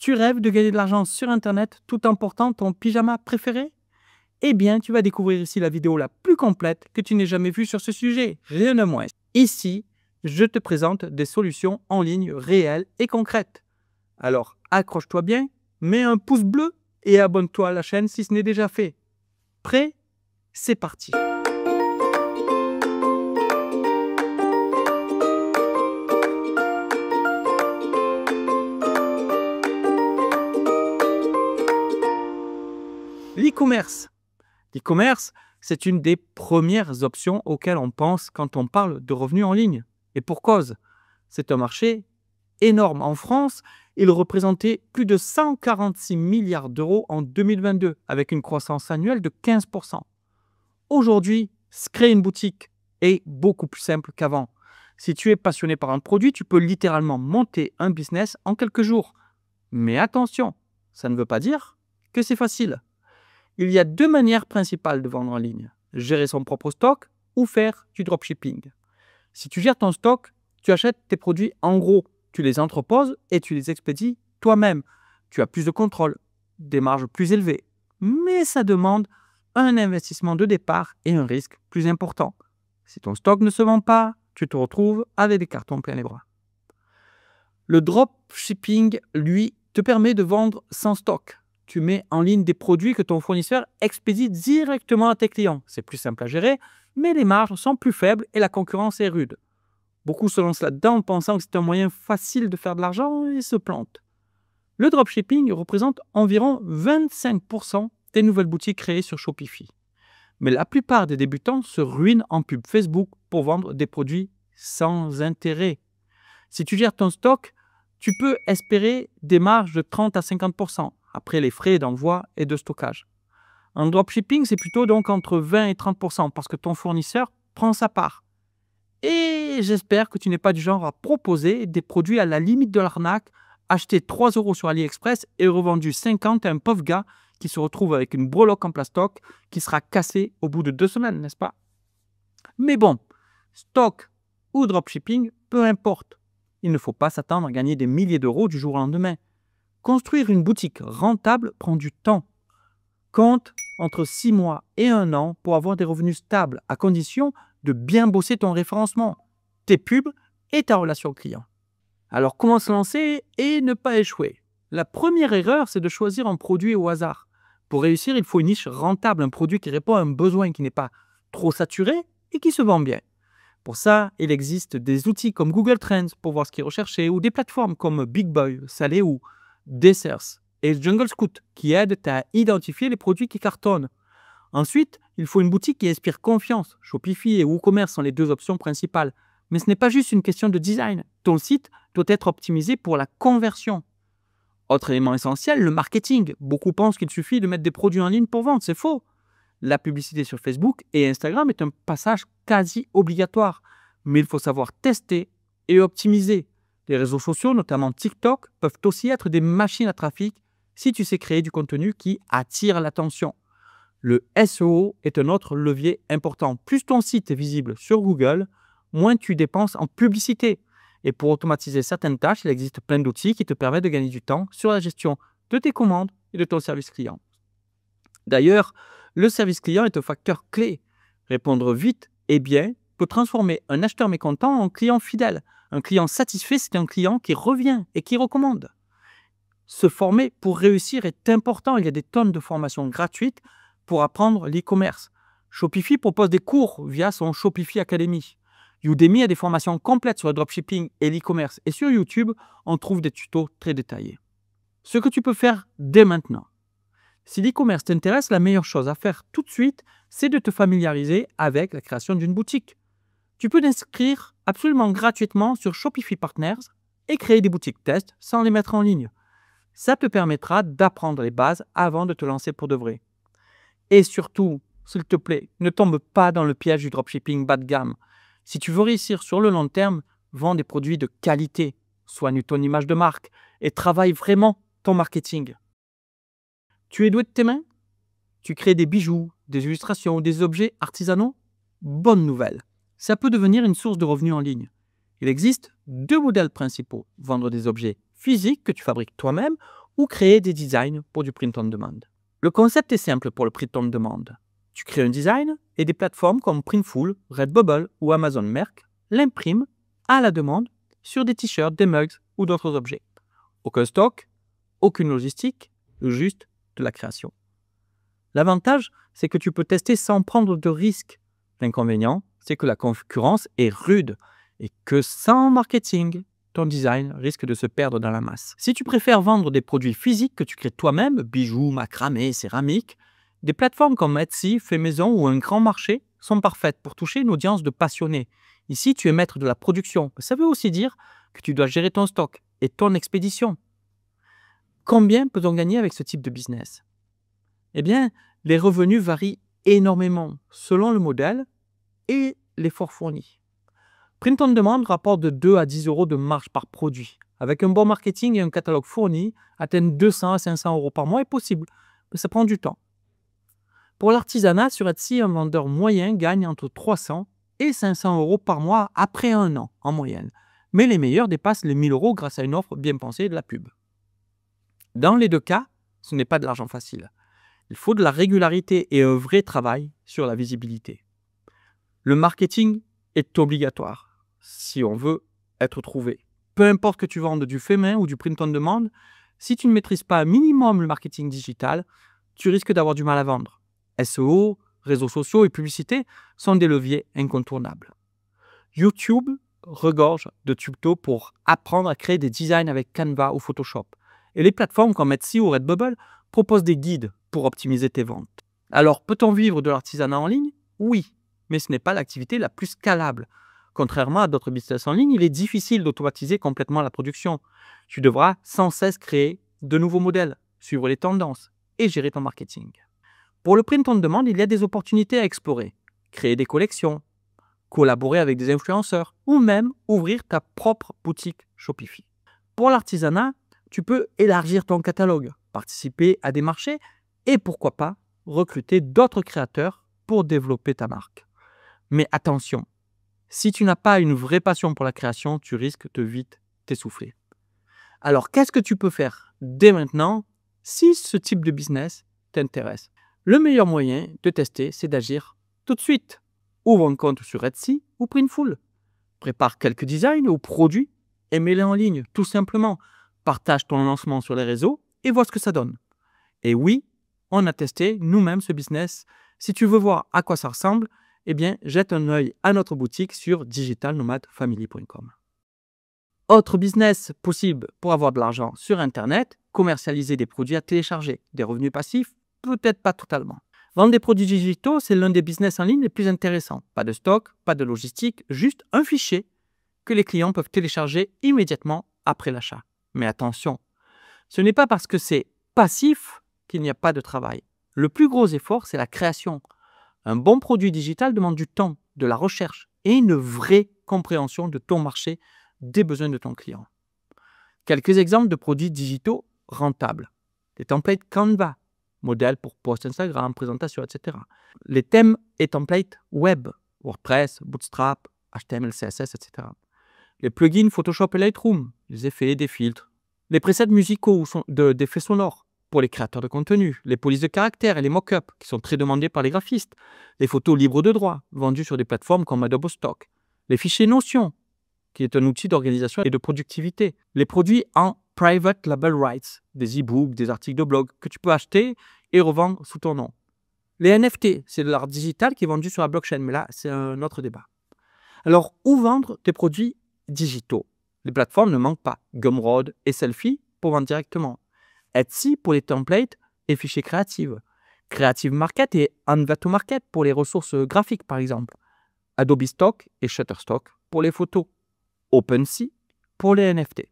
Tu rêves de gagner de l'argent sur Internet tout en portant ton pyjama préféré? Eh bien, tu vas découvrir ici la vidéo la plus complète que tu n'aies jamais vue sur ce sujet, rien de moins. Ici, je te présente des solutions en ligne réelles et concrètes. Alors, accroche-toi bien, mets un pouce bleu et abonne-toi à la chaîne si ce n'est déjà fait. Prêt? C'est parti! L'e-commerce. L'e-commerce, c'est une des premières options auxquelles on pense quand on parle de revenus en ligne. Et pour cause, c'est un marché énorme. En France, il représentait plus de 146 milliards d'euros en 2022, avec une croissance annuelle de 15%. Aujourd'hui, créer une boutique est beaucoup plus simple qu'avant. Si tu es passionné par un produit, tu peux littéralement monter un business en quelques jours. Mais attention, ça ne veut pas dire que c'est facile. Il y a deux manières principales de vendre en ligne. Gérer son propre stock ou faire du dropshipping. Si tu gères ton stock, tu achètes tes produits en gros, tu les entreposes et tu les expédies toi-même. Tu as plus de contrôle, des marges plus élevées, mais ça demande un investissement de départ et un risque plus important. Si ton stock ne se vend pas, tu te retrouves avec des cartons plein les bras. Le dropshipping, lui, te permet de vendre sans stock. Tu mets en ligne des produits que ton fournisseur expédie directement à tes clients. C'est plus simple à gérer, mais les marges sont plus faibles et la concurrence est rude. Beaucoup se lancent là-dedans en pensant que c'est un moyen facile de faire de l'argent et se plantent. Le dropshipping représente environ 25% des nouvelles boutiques créées sur Shopify. Mais la plupart des débutants se ruinent en pub Facebook pour vendre des produits sans intérêt. Si tu gères ton stock, tu peux espérer des marges de 30 à 50%. Après les frais d'envoi et de stockage. En dropshipping, c'est plutôt donc entre 20 et 30% parce que ton fournisseur prend sa part. Et j'espère que tu n'es pas du genre à proposer des produits à la limite de l'arnaque, acheter 3 € sur AliExpress et revendu 50 à un pauvre gars qui se retrouve avec une breloque en plastoc qui sera cassée au bout de 2 semaines, n'est-ce pas? Mais bon, stock ou dropshipping, peu importe. Il ne faut pas s'attendre à gagner des milliers d'euros du jour au lendemain. Construire une boutique rentable prend du temps. Compte entre 6 mois et 1 an pour avoir des revenus stables, à condition de bien bosser ton référencement, tes pubs et ta relation client. Alors comment se lancer et ne pas échouer? La première erreur, c'est de choisir un produit au hasard. Pour réussir, il faut une niche rentable, un produit qui répond à un besoin qui n'est pas trop saturé et qui se vend bien. Pour ça, il existe des outils comme Google Trends pour voir ce qui est recherché ou des plateformes comme Big Boy, Salé ou Desserts et Jungle Scout qui aident à identifier les produits qui cartonnent. Ensuite, il faut une boutique qui inspire confiance. Shopify et WooCommerce sont les deux options principales. Mais ce n'est pas juste une question de design. Ton site doit être optimisé pour la conversion. Autre élément essentiel, le marketing. Beaucoup pensent qu'il suffit de mettre des produits en ligne pour vendre. C'est faux. La publicité sur Facebook et Instagram est un passage quasi obligatoire. Mais il faut savoir tester et optimiser. Les réseaux sociaux, notamment TikTok, peuvent aussi être des machines à trafic si tu sais créer du contenu qui attire l'attention. Le SEO est un autre levier important. Plus ton site est visible sur Google, moins tu dépenses en publicité. Et pour automatiser certaines tâches, il existe plein d'outils qui te permettent de gagner du temps sur la gestion de tes commandes et de ton service client. D'ailleurs, le service client est un facteur clé. Répondre vite et bien peut transformer un acheteur mécontent en client fidèle. Un client satisfait, c'est un client qui revient et qui recommande. Se former pour réussir est important. Il y a des tonnes de formations gratuites pour apprendre l'e-commerce. Shopify propose des cours via son Shopify Academy. Udemy a des formations complètes sur le dropshipping et l'e-commerce. Et sur YouTube, on trouve des tutos très détaillés. Ce que tu peux faire dès maintenant. Si l'e-commerce t'intéresse, la meilleure chose à faire tout de suite, c'est de te familiariser avec la création d'une boutique. Tu peux t'inscrire absolument gratuitement sur Shopify Partners et créer des boutiques test sans les mettre en ligne. Ça te permettra d'apprendre les bases avant de te lancer pour de vrai. Et surtout, s'il te plaît, ne tombe pas dans le piège du dropshipping bas de gamme. Si tu veux réussir sur le long terme, vends des produits de qualité, soigne ton image de marque et travaille vraiment ton marketing. Tu es doué de tes mains? Tu crées des bijoux, des illustrations, des objets artisanaux? Bonne nouvelle, ça peut devenir une source de revenus en ligne. Il existe deux modèles principaux, vendre des objets physiques que tu fabriques toi-même ou créer des designs pour du print on demand. Le concept est simple pour le print on demand. Tu crées un design et des plateformes comme Printful, Redbubble ou Amazon Merch l'impriment à la demande sur des t-shirts, des mugs ou d'autres objets. Aucun stock, aucune logistique, juste de la création. L'avantage, c'est que tu peux tester sans prendre de risques. L'inconvénient, c'est que la concurrence est rude et que sans marketing, ton design risque de se perdre dans la masse. Si tu préfères vendre des produits physiques que tu crées toi-même, bijoux, macramé, céramique, des plateformes comme Etsy, Fait Maison ou un grand marché sont parfaites pour toucher une audience de passionnés. Ici, tu es maître de la production. Ça veut aussi dire que tu dois gérer ton stock et ton expédition. Combien peut-on gagner avec ce type de business? Eh bien, les revenus varient énormément selon le modèle et l'effort fourni. Print on Demand rapporte de 2 à 10 euros de marge par produit. Avec un bon marketing et un catalogue fourni, atteindre 200 à 500 euros par mois est possible, mais ça prend du temps. Pour l'artisanat, sur Etsy, un vendeur moyen gagne entre 300 et 500 euros par mois après un an en moyenne. Mais les meilleurs dépassent les 1000 euros grâce à une offre bien pensée et de la pub. Dans les deux cas, ce n'est pas de l'argent facile. Il faut de la régularité et un vrai travail sur la visibilité. Le marketing est obligatoire si on veut être trouvé. Peu importe que tu vendes du fait main ou du print on demand, si tu ne maîtrises pas un minimum le marketing digital, tu risques d'avoir du mal à vendre. SEO, réseaux sociaux et publicité sont des leviers incontournables. YouTube regorge de tutos pour apprendre à créer des designs avec Canva ou Photoshop. Et les plateformes comme Etsy ou Redbubble proposent des guides pour optimiser tes ventes. Alors, peut-on vivre de l'artisanat en ligne? Oui, mais ce n'est pas l'activité la plus scalable. Contrairement à d'autres business en ligne, il est difficile d'automatiser complètement la production. Tu devras sans cesse créer de nouveaux modèles, suivre les tendances et gérer ton marketing. Pour le print on demand, il y a des opportunités à explorer. Créer des collections, collaborer avec des influenceurs ou même ouvrir ta propre boutique Shopify. Pour l'artisanat, tu peux élargir ton catalogue, participer à des marchés et pourquoi pas recruter d'autres créateurs pour développer ta marque. Mais attention, si tu n'as pas une vraie passion pour la création, tu risques de vite t'essouffler. Alors, qu'est-ce que tu peux faire dès maintenant si ce type de business t'intéresse? Le meilleur moyen de tester, c'est d'agir tout de suite. Ouvre un compte sur Etsy ou Printful. Prépare quelques designs ou produits et mets-les en ligne, tout simplement. Partage ton lancement sur les réseaux et vois ce que ça donne. Et oui, on a testé nous-mêmes ce business. Si tu veux voir à quoi ça ressemble, eh bien, jette un œil à notre boutique sur digitalnomadfamily.com. Autre business possible pour avoir de l'argent sur Internet, commercialiser des produits à télécharger, des revenus passifs, peut-être pas totalement. Vendre des produits digitaux, c'est l'un des business en ligne les plus intéressants. Pas de stock, pas de logistique, juste un fichier que les clients peuvent télécharger immédiatement après l'achat. Mais attention, ce n'est pas parce que c'est passif qu'il n'y a pas de travail. Le plus gros effort, c'est la création. Un bon produit digital demande du temps, de la recherche et une vraie compréhension de ton marché, des besoins de ton client. Quelques exemples de produits digitaux rentables. Des templates Canva, modèles pour posts Instagram, présentations, etc. Les thèmes et templates web, WordPress, Bootstrap, HTML, CSS, etc. Les plugins Photoshop et Lightroom, les effets, des filtres. Les presets musicaux d'effets sonores pour les créateurs de contenu, les polices de caractères et les mock-ups qui sont très demandés par les graphistes, les photos libres de droit vendues sur des plateformes comme Adobe Stock, les fichiers Notion, qui est un outil d'organisation et de productivité, les produits en private label rights, des e-books, des articles de blog que tu peux acheter et revendre sous ton nom. Les NFT, c'est de l'art digital qui est vendu sur la blockchain, mais là, c'est un autre débat. Alors, où vendre tes produits digitaux? Les plateformes ne manquent pas, Gumroad et Selfie pour vendre directement. Etsy pour les templates et fichiers créatifs. Creative Market et Envato Market pour les ressources graphiques, par exemple. Adobe Stock et Shutterstock pour les photos. OpenSea pour les NFT.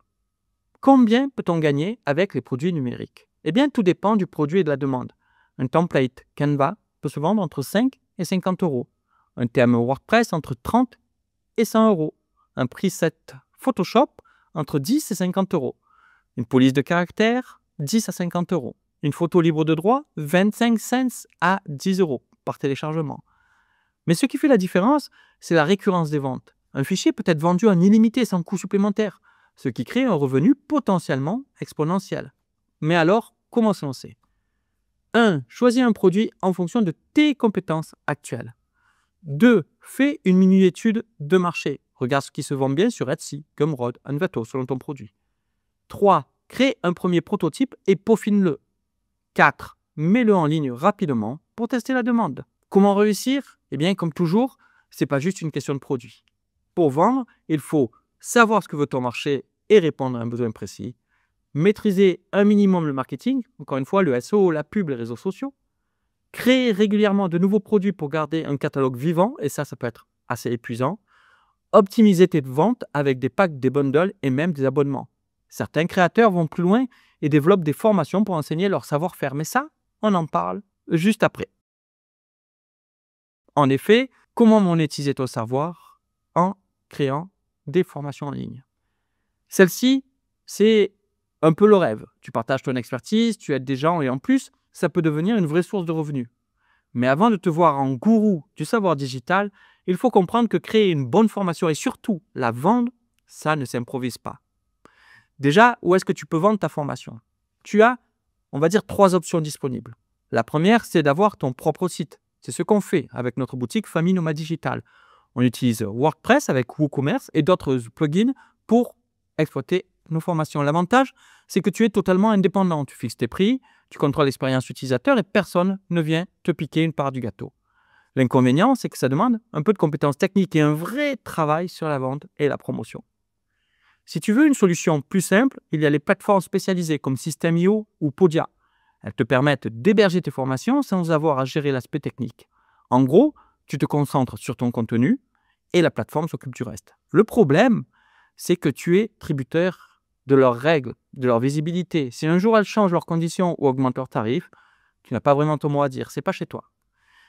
Combien peut-on gagner avec les produits numériques? Eh bien, tout dépend du produit et de la demande. Un template Canva peut se vendre entre 5 et 50 euros. Un thème WordPress entre 30 et 100 euros. Un preset Photoshop entre 10 et 50 euros. Une police de caractère, 10 à 50 euros. Une photo libre de droit, 25 cents à 10 euros par téléchargement. Mais ce qui fait la différence, c'est la récurrence des ventes. Un fichier peut être vendu en illimité sans coût supplémentaire, ce qui crée un revenu potentiellement exponentiel. Mais alors, comment se lancer? 1. Choisis un produit en fonction de tes compétences actuelles. 2. Fais une mini-étude de marché. Regarde ce qui se vend bien sur Etsy, Gumroad, Envato, selon ton produit. 3. Crée un premier prototype et peaufine-le. 4. Mets-le en ligne rapidement pour tester la demande. Comment réussir? Eh bien, comme toujours, ce n'est pas juste une question de produit. Pour vendre, il faut savoir ce que veut ton marché et répondre à un besoin précis. Maîtriser un minimum le marketing, encore une fois, le SEO, la pub, les réseaux sociaux. Créer régulièrement de nouveaux produits pour garder un catalogue vivant, et ça peut être assez épuisant. Optimiser tes ventes avec des packs, des bundles et même des abonnements. Certains créateurs vont plus loin et développent des formations pour enseigner leur savoir-faire, mais ça, on en parle juste après. En effet, comment monétiser ton savoir? En créant des formations en ligne. Celle-ci, c'est un peu le rêve. Tu partages ton expertise, tu aides des gens et en plus, ça peut devenir une vraie source de revenus. Mais avant de te voir en gourou du savoir digital, il faut comprendre que créer une bonne formation et surtout la vendre, ça ne s'improvise pas. Déjà, où est-ce que tu peux vendre ta formation? Tu as, on va dire, 3 options disponibles. La première, c'est d'avoir ton propre site. C'est ce qu'on fait avec notre boutique Famille Nomade Digital. On utilise WordPress avec WooCommerce et d'autres plugins pour exploiter nos formations. L'avantage, c'est que tu es totalement indépendant. Tu fixes tes prix, tu contrôles l'expérience utilisateur et personne ne vient te piquer une part du gâteau. L'inconvénient, c'est que ça demande un peu de compétences techniques et un vrai travail sur la vente et la promotion. Si tu veux une solution plus simple, il y a les plateformes spécialisées comme System.io ou Podia. Elles te permettent d'héberger tes formations sans avoir à gérer l'aspect technique. En gros, tu te concentres sur ton contenu et la plateforme s'occupe du reste. Le problème, c'est que tu es tributaire de leurs règles, de leur visibilité. Si un jour elles changent leurs conditions ou augmentent leurs tarifs, tu n'as pas vraiment ton mot à dire, c'est pas chez toi.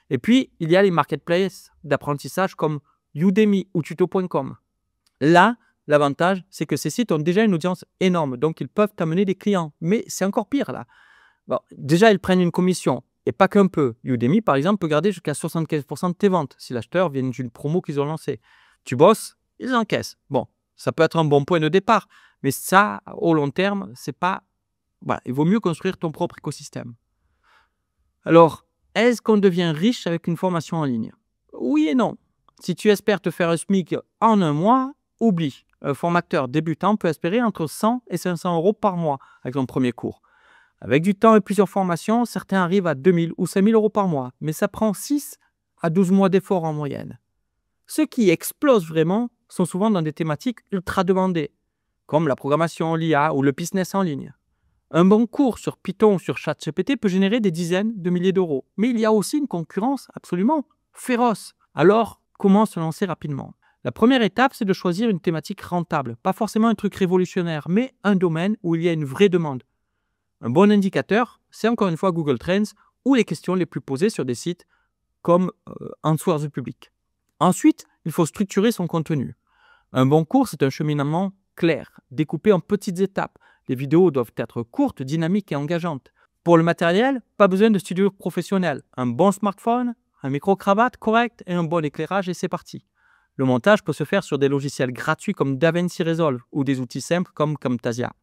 Et puis, il y a les marketplaces d'apprentissage comme Udemy ou tuto.com. Là, l'avantage, c'est que ces sites ont déjà une audience énorme, donc ils peuvent t'amener des clients. Mais c'est encore pire là. Bon, déjà, ils prennent une commission, et pas qu'un peu. Udemy, par exemple, peut garder jusqu'à 75% de tes ventes si l'acheteur vient d'une promo qu'ils ont lancée. Tu bosses, ils encaissent. Bon, ça peut être un bon point de départ, mais ça, au long terme, c'est pas... Voilà, il vaut mieux construire ton propre écosystème. Alors, est-ce qu'on devient riche avec une formation en ligne? Oui et non. Si tu espères te faire un SMIC en un mois, oublie. Un formateur débutant peut espérer entre 100 et 500 euros par mois avec son premier cours. Avec du temps et plusieurs formations, certains arrivent à 2000 ou 5000 euros par mois, mais ça prend 6 à 12 mois d'efforts en moyenne. Ceux qui explosent vraiment sont souvent dans des thématiques ultra demandées, comme la programmation, l'IA ou le business en ligne. Un bon cours sur Python ou sur ChatGPT peut générer des dizaines de milliers d'euros, mais il y a aussi une concurrence absolument féroce. Alors, comment se lancer rapidement? La première étape, c'est de choisir une thématique rentable, pas forcément un truc révolutionnaire, mais un domaine où il y a une vraie demande. Un bon indicateur, c'est encore une fois Google Trends ou les questions les plus posées sur des sites comme Answers the Public. Ensuite, il faut structurer son contenu. Un bon cours, c'est un cheminement clair, découpé en petites étapes. Les vidéos doivent être courtes, dynamiques et engageantes. Pour le matériel, pas besoin de studio professionnel. Un bon smartphone, un micro-cravate correct et un bon éclairage et c'est parti. Le montage peut se faire sur des logiciels gratuits comme DaVinci Resolve ou des outils simples comme Camtasia.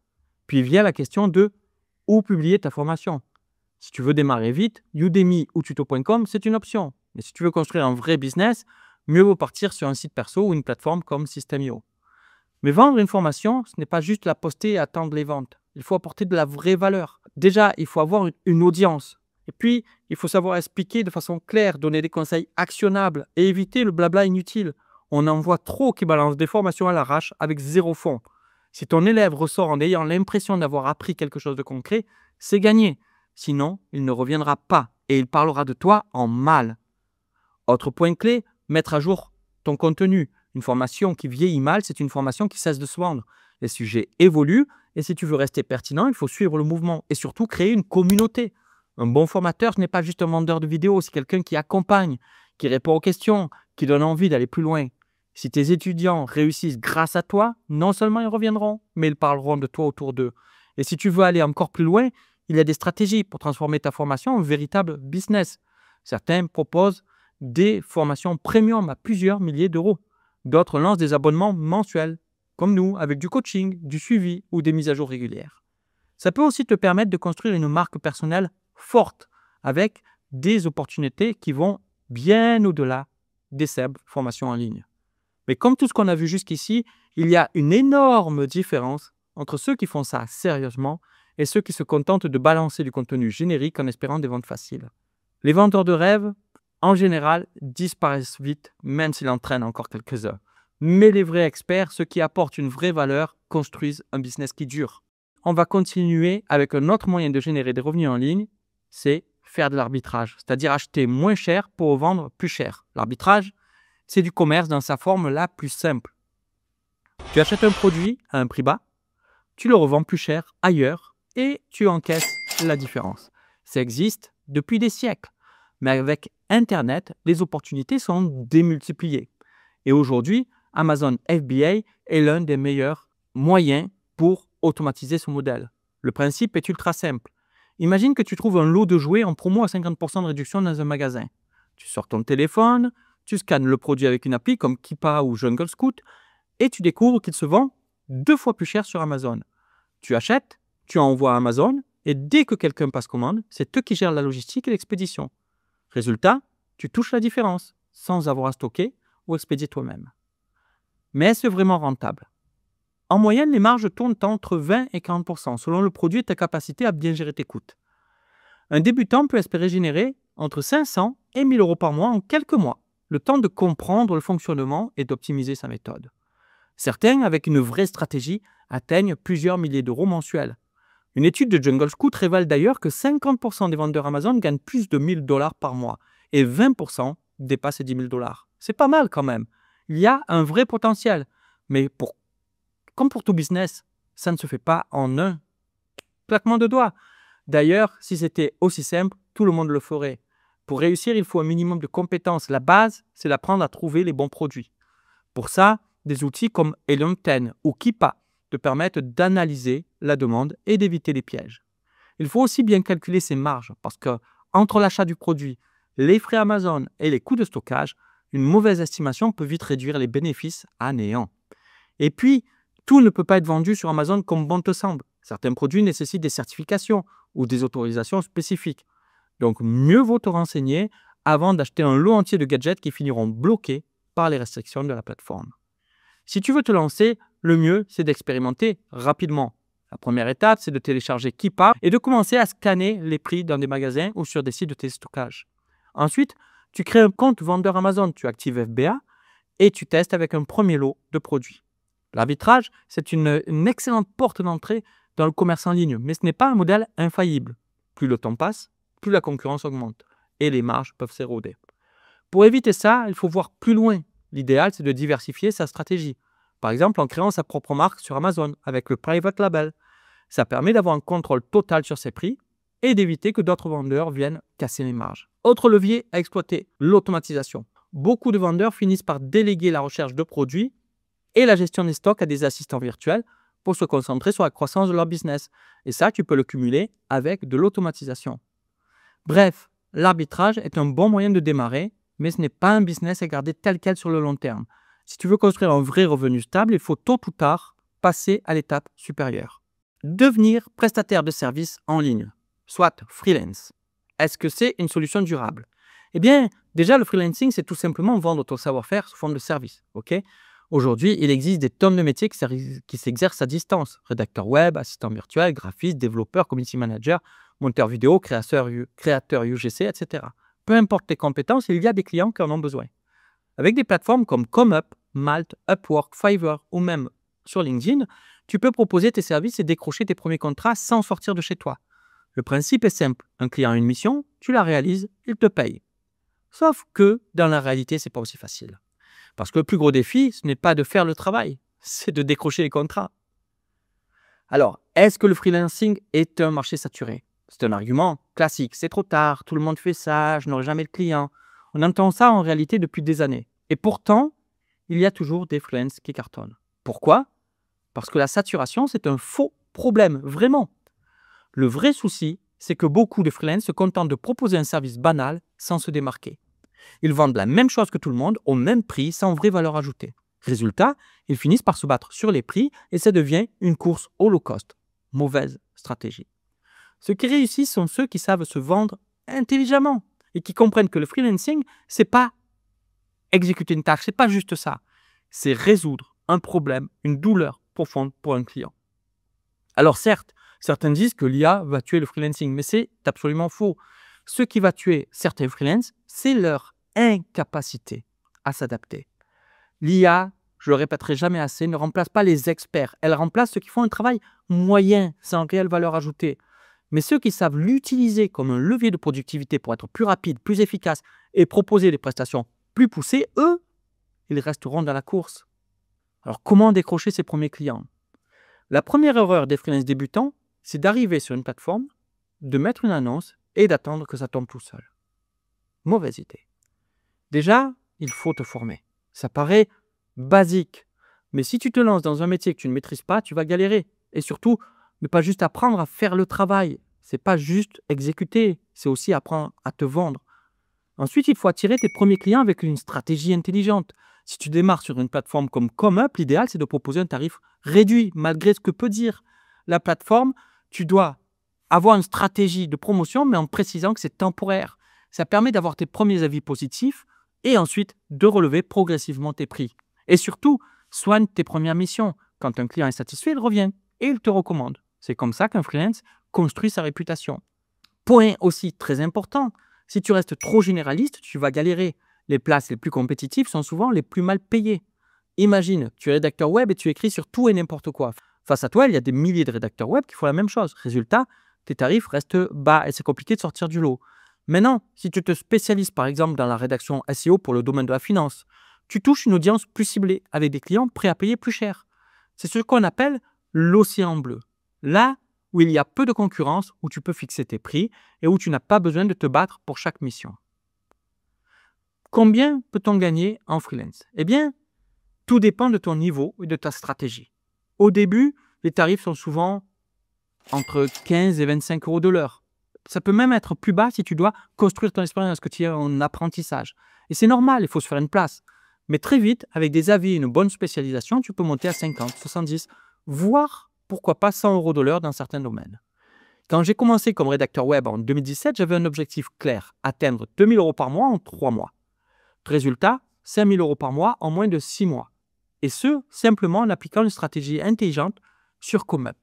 Puis vient la question de où publier ta formation. Si tu veux démarrer vite, Udemy ou tuto.com, c'est une option. Mais si tu veux construire un vrai business, mieux vaut partir sur un site perso ou une plateforme comme System.io. Mais vendre une formation, ce n'est pas juste la poster et attendre les ventes. Il faut apporter de la vraie valeur. Déjà, il faut avoir une audience. Et puis, il faut savoir expliquer de façon claire, donner des conseils actionnables et éviter le blabla inutile. On en voit trop qui balancent des formations à l'arrache avec 0 fond. Si ton élève ressort en ayant l'impression d'avoir appris quelque chose de concret, c'est gagné. Sinon, il ne reviendra pas et il parlera de toi en mal. Autre point clé, mettre à jour ton contenu. Une formation qui vieillit mal, c'est une formation qui cesse de se vendre. Les sujets évoluent et si tu veux rester pertinent, il faut suivre le mouvement et surtout créer une communauté. Un bon formateur, ce n'est pas juste un vendeur de vidéos, c'est quelqu'un qui accompagne, qui répond aux questions, qui donne envie d'aller plus loin. Si tes étudiants réussissent grâce à toi, non seulement ils reviendront, mais ils parleront de toi autour d'eux. Et si tu veux aller encore plus loin, il y a des stratégies pour transformer ta formation en véritable business. Certains proposent des formations premium à plusieurs milliers d'euros. D'autres lancent des abonnements mensuels, comme nous, avec du coaching, du suivi ou des mises à jour régulières. Ça peut aussi te permettre de construire une marque personnelle forte avec des opportunités qui vont bien au-delà des simples formations en ligne. Mais comme tout ce qu'on a vu jusqu'ici, il y a une énorme différence entre ceux qui font ça sérieusement et ceux qui se contentent de balancer du contenu générique en espérant des ventes faciles. Les vendeurs de rêve, en général, disparaissent vite, même s'ils entraînent encore quelques heures. Mais les vrais experts, ceux qui apportent une vraie valeur, construisent un business qui dure. On va continuer avec un autre moyen de générer des revenus en ligne, c'est faire de l'arbitrage, c'est-à-dire acheter moins cher pour vendre plus cher. L'arbitrage, c'est du commerce dans sa forme la plus simple. Tu achètes un produit à un prix bas, tu le revends plus cher ailleurs et tu encaisses la différence. Ça existe depuis des siècles, mais avec Internet, les opportunités sont démultipliées. Et aujourd'hui, Amazon FBA est l'un des meilleurs moyens pour automatiser ce modèle. Le principe est ultra simple. Imagine que tu trouves un lot de jouets en promo à 50% de réduction dans un magasin. Tu sors ton téléphone, tu scannes le produit avec une appli comme Keepa ou Jungle Scout et tu découvres qu'il se vend 2 fois plus cher sur Amazon. Tu achètes, tu envoies à Amazon et dès que quelqu'un passe commande, c'est eux qui gèrent la logistique et l'expédition. Résultat, tu touches la différence sans avoir à stocker ou expédier toi-même. Mais est-ce vraiment rentable? En moyenne, les marges tournent entre 20 et 40% selon le produit et ta capacité à bien gérer tes coûts. Un débutant peut espérer générer entre 500 et 1000 euros par mois en quelques mois, le temps de comprendre le fonctionnement et d'optimiser sa méthode. Certains, avec une vraie stratégie, atteignent plusieurs milliers d'euros mensuels. Une étude de Jungle Scout révèle d'ailleurs que 50% des vendeurs Amazon gagnent plus de 1000 dollars par mois et 20% dépassent les 10 000 dollars. C'est pas mal quand même. Il y a un vrai potentiel. Mais comme pour tout business, ça ne se fait pas en un claquement de doigts. D'ailleurs, si c'était aussi simple, tout le monde le ferait. Pour réussir, il faut un minimum de compétences. La base, c'est d'apprendre à trouver les bons produits. Pour ça, des outils comme Helium 10 ou Keepa te permettent d'analyser la demande et d'éviter les pièges. Il faut aussi bien calculer ses marges parce que entre l'achat du produit, les frais Amazon et les coûts de stockage, une mauvaise estimation peut vite réduire les bénéfices à néant. Et puis, tout ne peut pas être vendu sur Amazon comme bon te semble. Certains produits nécessitent des certifications ou des autorisations spécifiques. Donc, mieux vaut te renseigner avant d'acheter un lot entier de gadgets qui finiront bloqués par les restrictions de la plateforme. Si tu veux te lancer, le mieux, c'est d'expérimenter rapidement. La première étape, c'est de télécharger Keepa et de commencer à scanner les prix dans des magasins ou sur des sites de téléstockage. Ensuite, tu crées un compte vendeur Amazon, tu actives FBA et tu testes avec un premier lot de produits. L'arbitrage, c'est une excellente porte d'entrée dans le commerce en ligne, mais ce n'est pas un modèle infaillible. Plus le temps passe, plus la concurrence augmente et les marges peuvent s'éroder. Pour éviter ça, il faut voir plus loin. L'idéal, c'est de diversifier sa stratégie. Par exemple, en créant sa propre marque sur Amazon avec le Private Label. Ça permet d'avoir un contrôle total sur ses prix et d'éviter que d'autres vendeurs viennent casser les marges. Autre levier à exploiter, l'automatisation. Beaucoup de vendeurs finissent par déléguer la recherche de produits et la gestion des stocks à des assistants virtuels pour se concentrer sur la croissance de leur business. Et ça, tu peux le cumuler avec de l'automatisation. Bref, l'arbitrage est un bon moyen de démarrer, mais ce n'est pas un business à garder tel quel sur le long terme. Si tu veux construire un vrai revenu stable, il faut tôt ou tard passer à l'étape supérieure. Devenir prestataire de services en ligne, soit freelance. Est-ce que c'est une solution durable? Eh bien, déjà, le freelancing, c'est tout simplement vendre ton savoir-faire sous forme de service. Aujourd'hui, il existe des tonnes de métiers qui s'exercent à distance. Rédacteur web, assistant virtuel, graphiste, développeur, community manager, monteur vidéo, créateur UGC, etc. Peu importe tes compétences, il y a des clients qui en ont besoin. Avec des plateformes comme ComeUp, Malt, Upwork, Fiverr ou même sur LinkedIn, tu peux proposer tes services et décrocher tes premiers contrats sans sortir de chez toi. Le principe est simple. Un client a une mission, tu la réalises, il te paye. Sauf que dans la réalité, ce n'est pas aussi facile. Parce que le plus gros défi, ce n'est pas de faire le travail, c'est de décrocher les contrats. Alors, est-ce que le freelancing est un marché saturé? C'est un argument classique. C'est trop tard, tout le monde fait ça, je n'aurai jamais le client. On entend ça en réalité depuis des années. Et pourtant, il y a toujours des freelances qui cartonnent. Pourquoi? Parce que la saturation, c'est un faux problème, vraiment. Le vrai souci, c'est que beaucoup de freelances se contentent de proposer un service banal sans se démarquer. Ils vendent la même chose que tout le monde au même prix sans vraie valeur ajoutée. Résultat, ils finissent par se battre sur les prix et ça devient une course au low cost. Mauvaise stratégie. Ceux qui réussissent sont ceux qui savent se vendre intelligemment et qui comprennent que le freelancing, c'est pas exécuter une tâche, c'est pas juste ça. C'est résoudre un problème, une douleur profonde pour un client. Alors certes, certains disent que l'IA va tuer le freelancing, mais c'est absolument faux. Ce qui va tuer certains freelances, c'est leur incapacité à s'adapter. L'IA, je le répéterai jamais assez, ne remplace pas les experts. Elle remplace ceux qui font un travail moyen, sans réelle valeur ajoutée. Mais ceux qui savent l'utiliser comme un levier de productivité pour être plus rapide, plus efficace et proposer des prestations plus poussées, eux, ils resteront dans la course. Alors comment décrocher ses premiers clients? La première erreur des freelances débutants, c'est d'arriver sur une plateforme, de mettre une annonce et d'attendre que ça tombe tout seul. Mauvaise idée. Déjà, il faut te former. Ça paraît basique, mais si tu te lances dans un métier que tu ne maîtrises pas, tu vas galérer. Et surtout, ne pas juste apprendre à faire le travail. C'est pas juste exécuter, c'est aussi apprendre à te vendre. Ensuite, il faut attirer tes premiers clients avec une stratégie intelligente. Si tu démarres sur une plateforme comme ComeUp, l'idéal, c'est de proposer un tarif réduit, malgré ce que peut dire la plateforme. Tu dois avoir une stratégie de promotion, mais en précisant que c'est temporaire. Ça permet d'avoir tes premiers avis positifs et ensuite de relever progressivement tes prix. Et surtout, soigne tes premières missions. Quand un client est satisfait, il revient et il te recommande. C'est comme ça qu'un freelance construit sa réputation. Point aussi très important, si tu restes trop généraliste, tu vas galérer. Les places les plus compétitives sont souvent les plus mal payées. Imagine, tu es rédacteur web et tu écris sur tout et n'importe quoi. Face à toi, il y a des milliers de rédacteurs web qui font la même chose. Résultat, tes tarifs restent bas et c'est compliqué de sortir du lot. Maintenant, si tu te spécialises par exemple dans la rédaction SEO pour le domaine de la finance, tu touches une audience plus ciblée avec des clients prêts à payer plus cher. C'est ce qu'on appelle l'océan bleu. Là où il y a peu de concurrence, où tu peux fixer tes prix et où tu n'as pas besoin de te battre pour chaque mission. Combien peut-on gagner en freelance? Eh bien, tout dépend de ton niveau et de ta stratégie. Au début, les tarifs sont souvent entre 15 et 25 euros de l'heure. Ça peut même être plus bas si tu dois construire ton expérience, que tu es en apprentissage. Et c'est normal, il faut se faire une place. Mais très vite, avec des avis et une bonne spécialisation, tu peux monter à 50, 70, voire, pourquoi pas, 100 euros de l'heure dans certains domaines. Quand j'ai commencé comme rédacteur web en 2017, j'avais un objectif clair, atteindre 2 000 euros par mois en 3 mois. Résultat, 5 000 euros par mois en moins de 6 mois. Et ce, simplement en appliquant une stratégie intelligente sur ComeUp.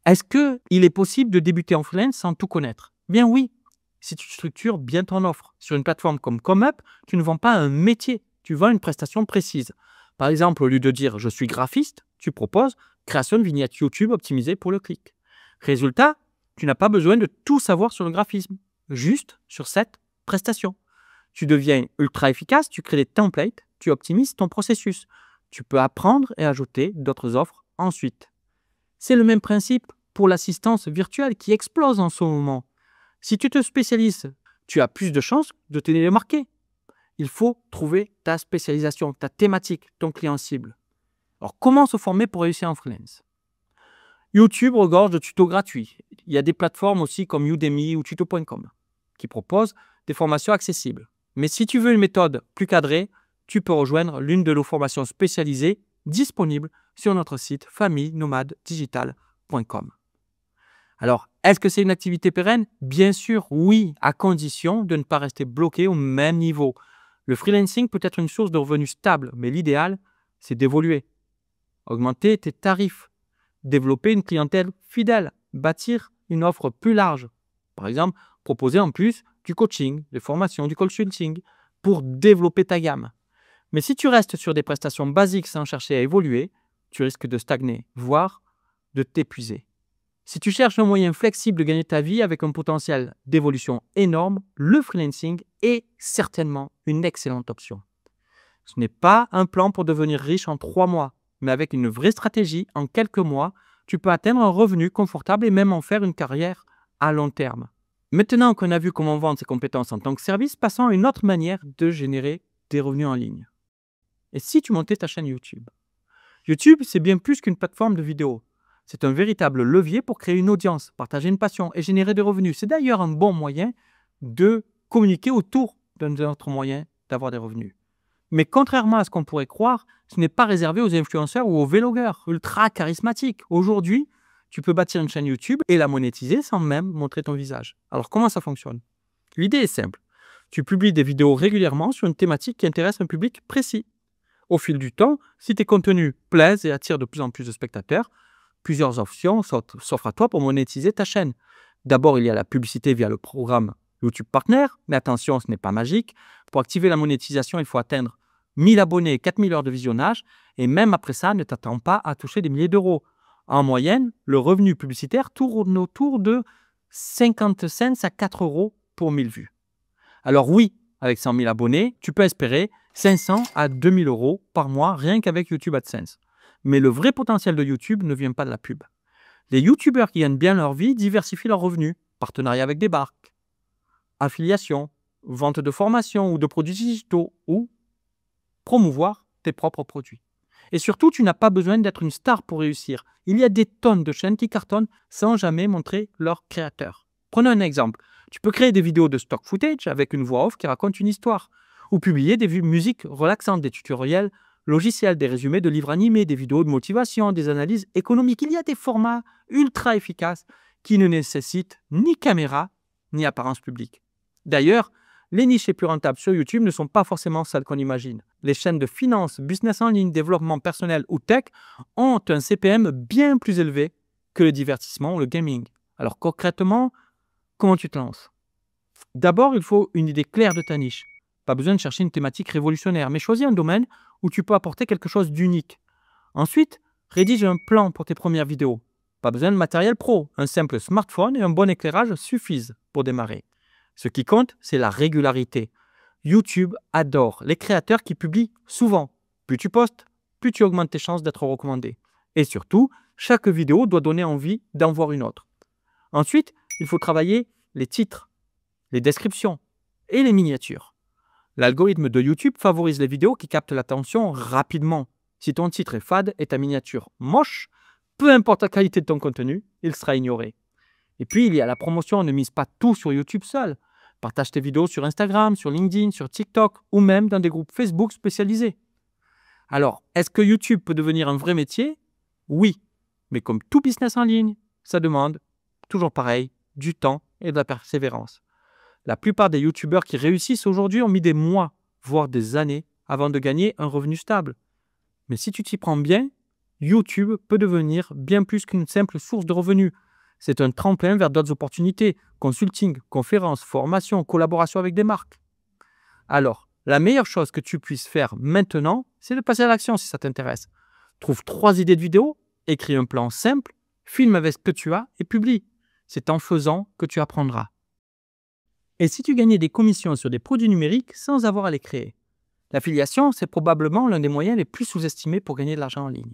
Est-ce qu'il est possible de débuter en freelance sans tout connaître? Bien oui, si tu structures bien ton offre. Sur une plateforme comme ComeUp, tu ne vends pas un métier, tu vends une prestation précise. Par exemple, au lieu de dire « je suis graphiste », tu proposes « création de vignettes YouTube optimisée pour le clic ». Résultat, tu n'as pas besoin de tout savoir sur le graphisme, juste sur cette prestation. Tu deviens ultra efficace, tu crées des templates, tu optimises ton processus. Tu peux apprendre et ajouter d'autres offres ensuite. C'est le même principe pour l'assistance virtuelle qui explose en ce moment. Si tu te spécialises, tu as plus de chances de te démarquer. Il faut trouver ta spécialisation, ta thématique, ton client cible. Alors, comment se former pour réussir en freelance? YouTube regorge de tutos gratuits. Il y a des plateformes aussi comme Udemy ou tuto.com qui proposent des formations accessibles. Mais si tu veux une méthode plus cadrée, tu peux rejoindre l'une de nos formations spécialisées disponibles sur notre site famillenomadedigital.com. Alors, est-ce que c'est une activité pérenne? Bien sûr, oui, à condition de ne pas rester bloqué au même niveau. Le freelancing peut être une source de revenus stable, mais l'idéal, c'est d'évoluer, augmenter tes tarifs, développer une clientèle fidèle, bâtir une offre plus large. Par exemple, proposer en plus du coaching, des formations, du consulting pour développer ta gamme. Mais si tu restes sur des prestations basiques sans chercher à évoluer, tu risques de stagner, voire de t'épuiser. Si tu cherches un moyen flexible de gagner ta vie avec un potentiel d'évolution énorme, le freelancing est certainement une excellente option. Ce n'est pas un plan pour devenir riche en 3 mois, mais avec une vraie stratégie, en quelques mois, tu peux atteindre un revenu confortable et même en faire une carrière à long terme. Maintenant qu'on a vu comment vendre ses compétences en tant que service, passons à une autre manière de générer des revenus en ligne. Et si tu montais ta chaîne YouTube? YouTube, c'est bien plus qu'une plateforme de vidéos. C'est un véritable levier pour créer une audience, partager une passion et générer des revenus. C'est d'ailleurs un bon moyen de communiquer autour d'un autre moyen d'avoir des revenus. Mais contrairement à ce qu'on pourrait croire, ce n'est pas réservé aux influenceurs ou aux vlogueurs ultra charismatiques. Aujourd'hui, tu peux bâtir une chaîne YouTube et la monétiser sans même montrer ton visage. Alors comment ça fonctionne? L'idée est simple. Tu publies des vidéos régulièrement sur une thématique qui intéresse un public précis. Au fil du temps, si tes contenus plaisent et attirent de plus en plus de spectateurs, plusieurs options s'offrent à toi pour monétiser ta chaîne. D'abord, il y a la publicité via le programme YouTube Partner, mais attention, ce n'est pas magique. Pour activer la monétisation, il faut atteindre 1000 abonnés et 4000 heures de visionnage, et même après ça, ne t'attends pas à toucher des milliers d'euros. En moyenne, le revenu publicitaire tourne autour de 50 cents à 4 euros pour 1000 vues. Alors oui, avec 100 000 abonnés, tu peux espérer 500 à 2000 euros par mois rien qu'avec YouTube AdSense. Mais le vrai potentiel de YouTube ne vient pas de la pub. Les YouTubeurs qui gagnent bien leur vie diversifient leurs revenus, partenariat avec des marques, affiliation, vente de formation ou de produits digitaux ou promouvoir tes propres produits. Et surtout, tu n'as pas besoin d'être une star pour réussir. Il y a des tonnes de chaînes qui cartonnent sans jamais montrer leur créateur. Prenons un exemple. Tu peux créer des vidéos de stock footage avec une voix off qui raconte une histoire, ou publier des musiques relaxantes, des tutoriels logiciels, des résumés de livres animés, des vidéos de motivation, des analyses économiques. Il y a des formats ultra efficaces qui ne nécessitent ni caméra ni apparence publique. D'ailleurs, les niches les plus rentables sur YouTube ne sont pas forcément celles qu'on imagine. Les chaînes de finance, business en ligne, développement personnel ou tech ont un CPM bien plus élevé que le divertissement ou le gaming. Alors concrètement, comment tu te lances? D'abord, il faut une idée claire de ta niche. Pas besoin de chercher une thématique révolutionnaire, mais choisis un domaine où tu peux apporter quelque chose d'unique. Ensuite, rédige un plan pour tes premières vidéos. Pas besoin de matériel pro, un simple smartphone et un bon éclairage suffisent pour démarrer. Ce qui compte, c'est la régularité. YouTube adore les créateurs qui publient souvent. Plus tu postes, plus tu augmentes tes chances d'être recommandé. Et surtout, chaque vidéo doit donner envie d'en voir une autre. Ensuite, il faut travailler les titres, les descriptions et les miniatures. L'algorithme de YouTube favorise les vidéos qui captent l'attention rapidement. Si ton titre est fade et ta miniature moche, peu importe la qualité de ton contenu, il sera ignoré. Et puis, il y a la promotion. Ne mise pas tout sur YouTube seul. Partage tes vidéos sur Instagram, sur LinkedIn, sur TikTok ou même dans des groupes Facebook spécialisés. Alors, est-ce que YouTube peut devenir un vrai métier? Oui, mais comme tout business en ligne, ça demande, toujours pareil, du temps et de la persévérance. La plupart des YouTubeurs qui réussissent aujourd'hui ont mis des mois, voire des années, avant de gagner un revenu stable. Mais si tu t'y prends bien, YouTube peut devenir bien plus qu'une simple source de revenus. C'est un tremplin vers d'autres opportunités, consulting, conférences, formations, collaboration avec des marques. Alors, la meilleure chose que tu puisses faire maintenant, c'est de passer à l'action si ça t'intéresse. Trouve 3 idées de vidéos, écris un plan simple, filme avec ce que tu as et publie. C'est en faisant que tu apprendras. Et si tu gagnais des commissions sur des produits numériques sans avoir à les créer? L'affiliation, c'est probablement l'un des moyens les plus sous-estimés pour gagner de l'argent en ligne.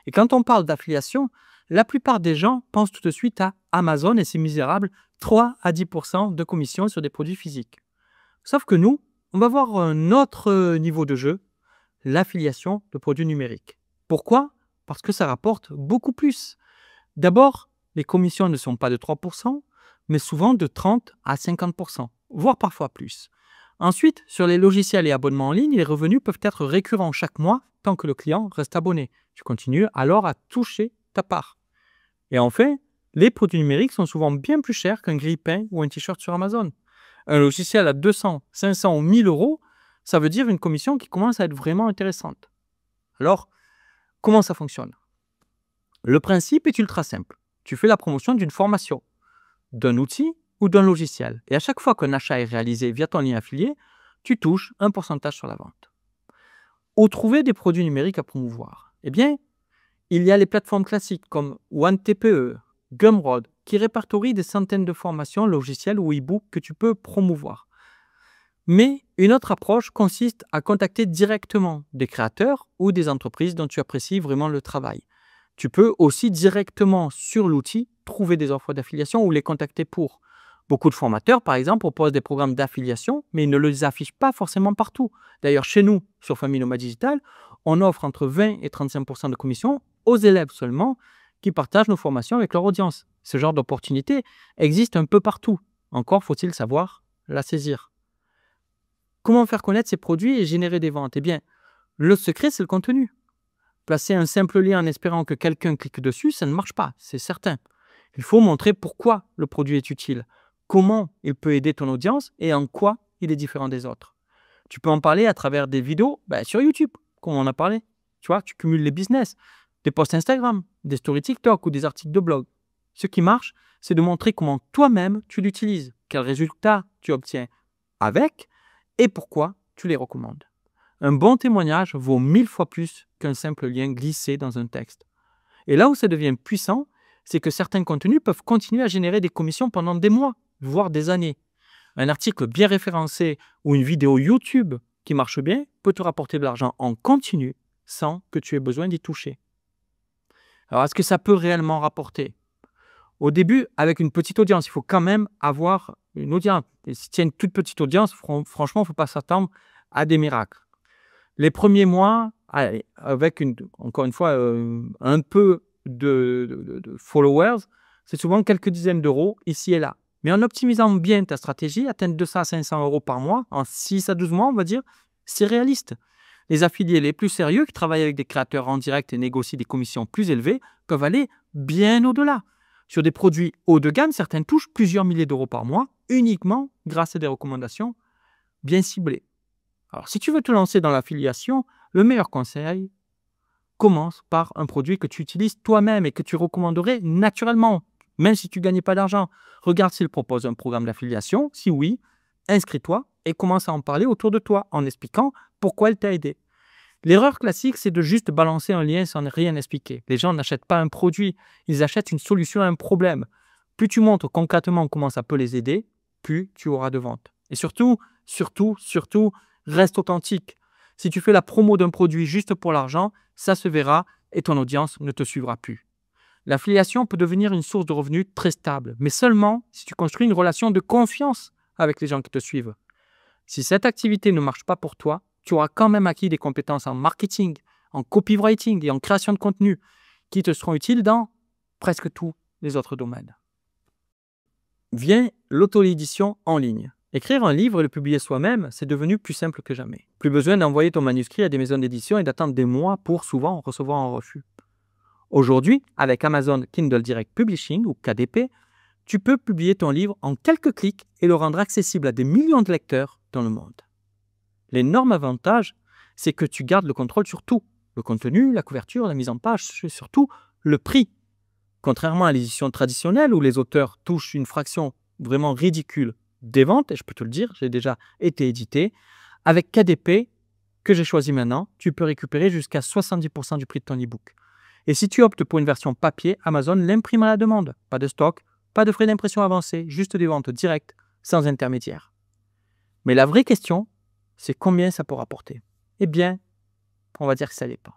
Et quand on parle d'affiliation, la plupart des gens pensent tout de suite à Amazon et ses misérables 3 à 10% de commissions sur des produits physiques. Sauf que nous, on va voir un autre niveau de jeu, l'affiliation de produits numériques. Pourquoi? Parce que ça rapporte beaucoup plus. D'abord, les commissions ne sont pas de 3%, mais souvent de 30 à 50%, voire parfois plus. Ensuite, sur les logiciels et abonnements en ligne, les revenus peuvent être récurrents chaque mois tant que le client reste abonné. Tu continues alors à toucher ta part. Et enfin, les produits numériques sont souvent bien plus chers qu'un grille-pain ou un t-shirt sur Amazon. Un logiciel à 200, 500 ou 1000 euros, ça veut dire une commission qui commence à être vraiment intéressante. Alors, comment ça fonctionne? Le principe est ultra simple. Tu fais la promotion d'une formation, d'un outil ou d'un logiciel. Et à chaque fois qu'un achat est réalisé via ton lien affilié, tu touches un pourcentage sur la vente. Où trouver des produits numériques à promouvoir? Eh bien, il y a les plateformes classiques comme OneTPE, Gumroad, qui répertorient des centaines de formations, logiciels ou e-books que tu peux promouvoir. Mais une autre approche consiste à contacter directement des créateurs ou des entreprises dont tu apprécies vraiment le travail. Tu peux aussi directement sur l'outil trouver des offres d'affiliation ou les contacter pour. Beaucoup de formateurs, par exemple, proposent des programmes d'affiliation, mais ils ne les affichent pas forcément partout. D'ailleurs, chez nous, sur Famille Nomade Digital, on offre entre 20 et 35% de commission aux élèves seulement qui partagent nos formations avec leur audience. Ce genre d'opportunité existe un peu partout. Encore faut-il savoir la saisir. Comment faire connaître ces produits et générer des ventes? Eh bien, le secret, c'est le contenu. Placer un simple lien en espérant que quelqu'un clique dessus, ça ne marche pas, c'est certain. Il faut montrer pourquoi le produit est utile, comment il peut aider ton audience et en quoi il est différent des autres. Tu peux en parler à travers des vidéos sur YouTube, comme on en a parlé. Tu vois, tu cumules les business, des posts Instagram, des stories TikTok ou des articles de blog. Ce qui marche, c'est de montrer comment toi-même tu l'utilises, quels résultats tu obtiens avec et pourquoi tu les recommandes. Un bon témoignage vaut 1000 fois plus qu'un simple lien glissé dans un texte. Et là où ça devient puissant, c'est que certains contenus peuvent continuer à générer des commissions pendant des mois, voire des années. Un article bien référencé ou une vidéo YouTube qui marche bien peut te rapporter de l'argent en continu sans que tu aies besoin d'y toucher. Alors, est-ce que ça peut réellement rapporter? Au début, avec une petite audience, il faut quand même avoir une audience. Et si tu as une toute petite audience, franchement, il ne faut pas s'attendre à des miracles. Les premiers mois, avec encore une fois un peu de followers, c'est souvent quelques dizaines d'euros ici et là. Mais en optimisant bien ta stratégie, atteindre 200 à 500 euros par mois, en 6 à 12 mois, on va dire, c'est réaliste. Les affiliés les plus sérieux qui travaillent avec des créateurs en direct et négocient des commissions plus élevées peuvent aller bien au-delà. Sur des produits haut de gamme, certains touchent plusieurs milliers d'euros par mois, uniquement grâce à des recommandations bien ciblées. Alors, si tu veux te lancer dans l'affiliation, le meilleur conseil, commence par un produit que tu utilises toi-même et que tu recommanderais naturellement, même si tu ne gagnais pas d'argent. Regarde s'il propose un programme d'affiliation. Si oui, inscris-toi et commence à en parler autour de toi en expliquant pourquoi elle t'a aidé. L'erreur classique, c'est de juste balancer un lien sans rien expliquer. Les gens n'achètent pas un produit, ils achètent une solution à un problème. Plus tu montres concrètement comment ça peut les aider, plus tu auras de ventes. Et surtout, reste authentique. Si tu fais la promo d'un produit juste pour l'argent, ça se verra et ton audience ne te suivra plus. L'affiliation peut devenir une source de revenus très stable, mais seulement si tu construis une relation de confiance avec les gens qui te suivent. Si cette activité ne marche pas pour toi, tu auras quand même acquis des compétences en marketing, en copywriting et en création de contenu qui te seront utiles dans presque tous les autres domaines. Vient l'auto-édition en ligne. Écrire un livre et le publier soi-même, c'est devenu plus simple que jamais. Plus besoin d'envoyer ton manuscrit à des maisons d'édition et d'attendre des mois pour souvent recevoir un refus. Aujourd'hui, avec Amazon Kindle Direct Publishing ou KDP, tu peux publier ton livre en quelques clics et le rendre accessible à des millions de lecteurs dans le monde. L'énorme avantage, c'est que tu gardes le contrôle sur tout. Le contenu, la couverture, la mise en page, surtout le prix. Contrairement à l'édition traditionnelle où les auteurs touchent une fraction vraiment ridicule des ventes, et je peux te le dire, j'ai déjà été édité, avec KDP, que j'ai choisi maintenant, tu peux récupérer jusqu'à 70% du prix de ton e-book. Et si tu optes pour une version papier, Amazon l'imprime à la demande. Pas de stock, pas de frais d'impression avancés, juste des ventes directes, sans intermédiaire. Mais la vraie question, c'est combien ça peut rapporter? Eh bien, on va dire que ça dépend.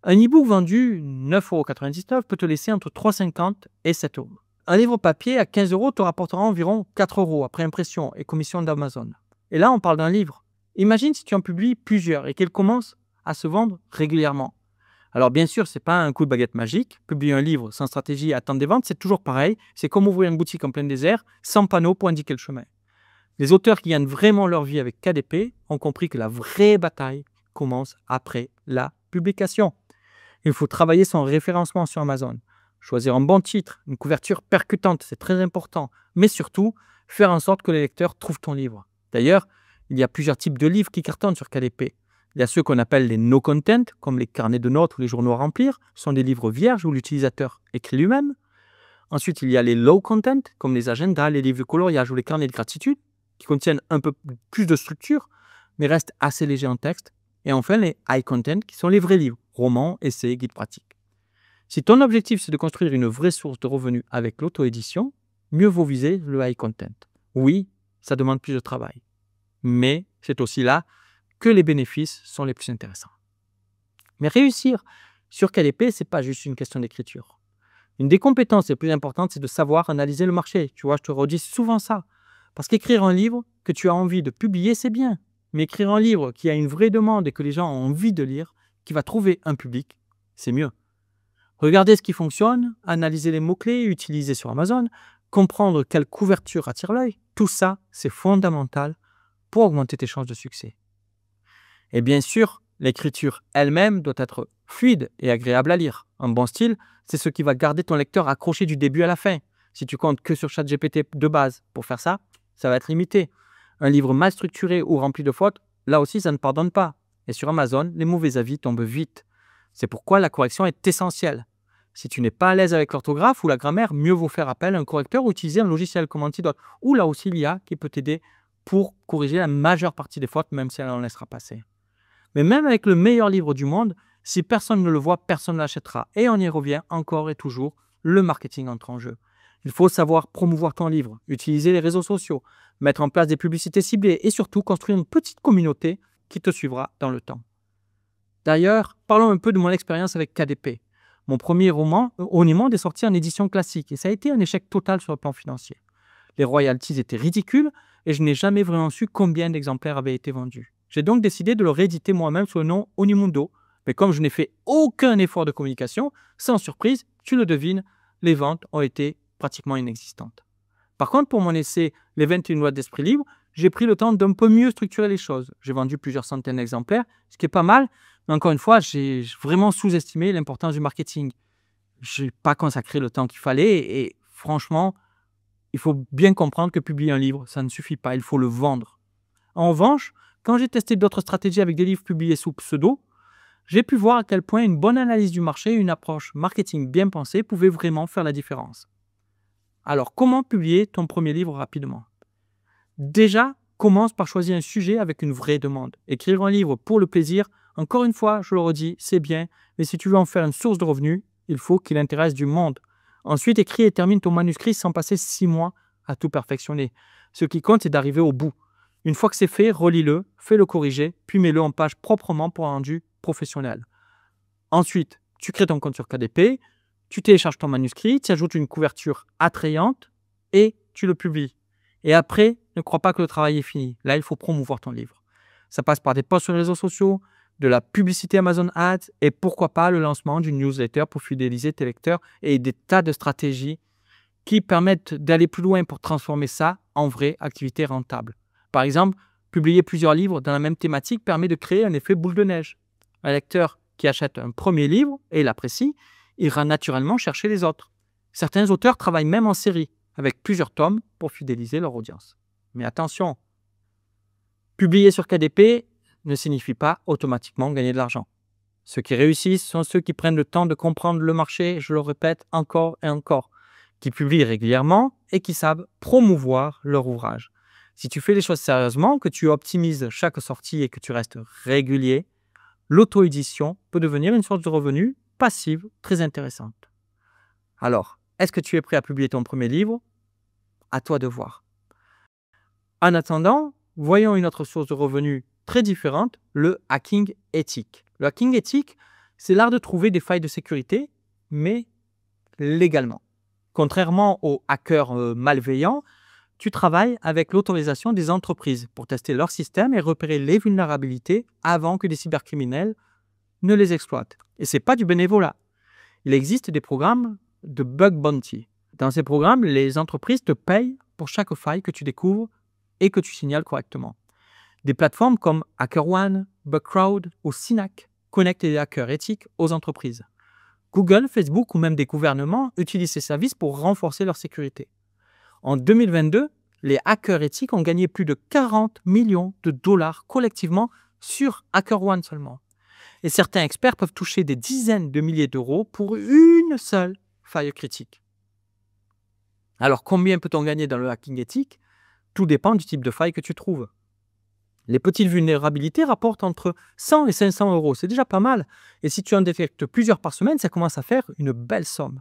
Un e-book vendu 9,99 € peut te laisser entre 3,50 et 7 €. Un livre papier à 15 € te rapportera environ 4 € après impression et commission d'Amazon. Et là, on parle d'un livre. Imagine si tu en publies plusieurs et qu'ils commencent à se vendre régulièrement. Alors bien sûr, ce n'est pas un coup de baguette magique. Publier un livre sans stratégie et attendre des ventes, c'est toujours pareil. C'est comme ouvrir une boutique en plein désert, sans panneau pour indiquer le chemin. Les auteurs qui gagnent vraiment leur vie avec KDP ont compris que la vraie bataille commence après la publication. Il faut travailler son référencement sur Amazon. Choisir un bon titre, une couverture percutante, c'est très important. Mais surtout, faire en sorte que les lecteurs trouvent ton livre. D'ailleurs, il y a plusieurs types de livres qui cartonnent sur KDP. Il y a ceux qu'on appelle les no content, comme les carnets de notes ou les journaux à remplir. Ce sont des livres vierges où l'utilisateur écrit lui-même. Ensuite, il y a les low content, comme les agendas, les livres de coloriage ou les carnets de gratitude, qui contiennent un peu plus de structure, mais restent assez légers en texte. Et enfin, les high content, qui sont les vrais livres, romans, essais, guides pratiques. Si ton objectif, c'est de construire une vraie source de revenus avec l'auto-édition, mieux vaut viser le high content. Oui, ça demande plus de travail, mais c'est aussi là que les bénéfices sont les plus intéressants. Mais réussir sur KDP, ce n'est pas juste une question d'écriture. Une des compétences les plus importantes, c'est de savoir analyser le marché. Tu vois, je te redis souvent ça. Parce qu'écrire un livre que tu as envie de publier, c'est bien. Mais écrire un livre qui a une vraie demande et que les gens ont envie de lire, qui va trouver un public, c'est mieux. Regardez ce qui fonctionne, analyser les mots-clés utilisés sur Amazon, comprendre quelle couverture attire l'œil, tout ça, c'est fondamental pour augmenter tes chances de succès. Et bien sûr, L'écriture elle-même doit être fluide et agréable à lire. Un bon style, c'est ce qui va garder ton lecteur accroché du début à la fin. Si tu comptes que sur ChatGPT de base pour faire ça, ça va être limité. Un livre mal structuré ou rempli de fautes, là aussi, ça ne pardonne pas. Et sur Amazon, les mauvais avis tombent vite. C'est pourquoi la correction est essentielle. Si tu n'es pas à l'aise avec l'orthographe ou la grammaire, mieux vaut faire appel à un correcteur ou utiliser un logiciel comme Antidote. Ou là aussi, l'IA qui peut t'aider pour corriger la majeure partie des fautes, même si elle en laissera passer. Mais même avec le meilleur livre du monde, si personne ne le voit, personne ne l'achètera. Et on y revient encore et toujours, le marketing entre en jeu. Il faut savoir promouvoir ton livre, utiliser les réseaux sociaux, mettre en place des publicités ciblées et surtout construire une petite communauté qui te suivra dans le temps. D'ailleurs, parlons un peu de mon expérience avec KDP. Mon premier roman, Onimonde, est sorti en édition classique et ça a été un échec total sur le plan financier. Les royalties étaient ridicules et je n'ai jamais vraiment su combien d'exemplaires avaient été vendus. J'ai donc décidé de le rééditer moi-même sous le nom Onimundo, mais comme je n'ai fait aucun effort de communication, sans surprise, tu le devines, les ventes ont été pratiquement inexistantes. Par contre, pour mon essai Les 21 lois d'esprit libre, j'ai pris le temps d'un peu mieux structurer les choses. J'ai vendu plusieurs centaines d'exemplaires, ce qui est pas mal, mais encore une fois, j'ai vraiment sous-estimé l'importance du marketing. Je n'ai pas consacré le temps qu'il fallait et franchement, il faut bien comprendre que publier un livre, ça ne suffit pas, il faut le vendre. En revanche, quand j'ai testé d'autres stratégies avec des livres publiés sous pseudo, j'ai pu voir à quel point une bonne analyse du marché et une approche marketing bien pensée pouvaient vraiment faire la différence. Alors, comment publier ton premier livre rapidement? Déjà, commence par choisir un sujet avec une vraie demande. Écrire un livre pour le plaisir, encore une fois, je le redis, c'est bien, mais si tu veux en faire une source de revenus, il faut qu'il intéresse du monde. Ensuite, écris et termine ton manuscrit sans passer 6 mois à tout perfectionner. Ce qui compte, c'est d'arriver au bout. Une fois que c'est fait, relis-le, fais-le corriger, puis mets-le en page proprement pour un rendu professionnel. Ensuite, tu crées ton compte sur KDP, tu télécharges ton manuscrit, tu ajoutes une couverture attrayante et tu le publies. Et après, ne crois pas que le travail est fini. Là, il faut promouvoir ton livre. Ça passe par des posts sur les réseaux sociaux, de la publicité Amazon Ads et pourquoi pas le lancement d'une newsletter pour fidéliser tes lecteurs et des tas de stratégies qui permettent d'aller plus loin pour transformer ça en vraie activité rentable. Par exemple, publier plusieurs livres dans la même thématique permet de créer un effet boule de neige. Un lecteur qui achète un premier livre et l'apprécie, ira naturellement chercher les autres. Certains auteurs travaillent même en série, avec plusieurs tomes pour fidéliser leur audience. Mais attention, publier sur KDP ne signifie pas automatiquement gagner de l'argent. Ceux qui réussissent sont ceux qui prennent le temps de comprendre le marché, je le répète encore et encore, qui publient régulièrement et qui savent promouvoir leur ouvrage. Si tu fais les choses sérieusement, que tu optimises chaque sortie et que tu restes régulier, l'auto-édition peut devenir une source de revenus passive très intéressante. Alors, est-ce que tu es prêt à publier ton premier livre? À toi de voir. En attendant, voyons une autre source de revenus très différente, le hacking éthique. Le hacking éthique, c'est l'art de trouver des failles de sécurité, mais légalement. Contrairement aux hackers malveillants, tu travailles avec l'autorisation des entreprises pour tester leur système et repérer les vulnérabilités avant que des cybercriminels ne les exploitent. Et ce n'est pas du bénévolat. Il existe des programmes de bug bounty. Dans ces programmes, les entreprises te payent pour chaque faille que tu découvres et que tu signales correctement. Des plateformes comme HackerOne, Bugcrowd ou Synack connectent les hackers éthiques aux entreprises. Google, Facebook ou même des gouvernements utilisent ces services pour renforcer leur sécurité. En 2022, les hackers éthiques ont gagné plus de 40 millions de dollars collectivement sur HackerOne seulement. Et certains experts peuvent toucher des dizaines de milliers d'euros pour une seule faille critique. Alors, combien peut-on gagner dans le hacking éthique? Tout dépend du type de faille que tu trouves. Les petites vulnérabilités rapportent entre 100 et 500 euros. C'est déjà pas mal. Et si tu en détectes plusieurs par semaine, ça commence à faire une belle somme.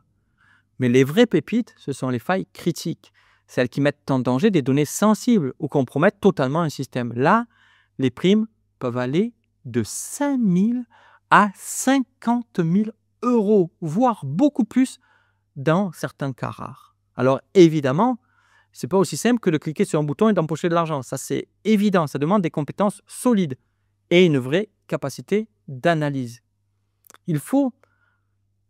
Mais les vraies pépites, ce sont les failles critiques. Celles qui mettent en danger des données sensibles ou compromettent totalement un système. Là, les primes peuvent aller de 5 000 à 50 000 euros, voire beaucoup plus dans certains cas rares. Alors évidemment, ce n'est pas aussi simple que de cliquer sur un bouton et d'empocher de l'argent. Ça, c'est évident. Ça demande des compétences solides et une vraie capacité d'analyse. Il faut,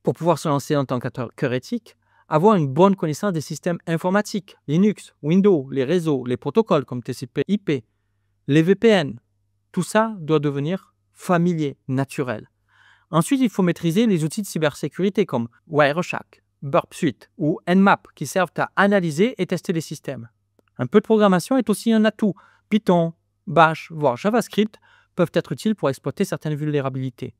pour pouvoir se lancer en tant qu'hacker éthique, avoir une bonne connaissance des systèmes informatiques, Linux, Windows, les réseaux, les protocoles comme TCP/IP, les VPN. Tout ça doit devenir familier, naturel. Ensuite, il faut maîtriser les outils de cybersécurité comme Wireshark, Burp Suite ou Nmap qui servent à analyser et tester les systèmes. Un peu de programmation est aussi un atout. Python, Bash, voire JavaScript peuvent être utiles pour exploiter certaines vulnérabilités.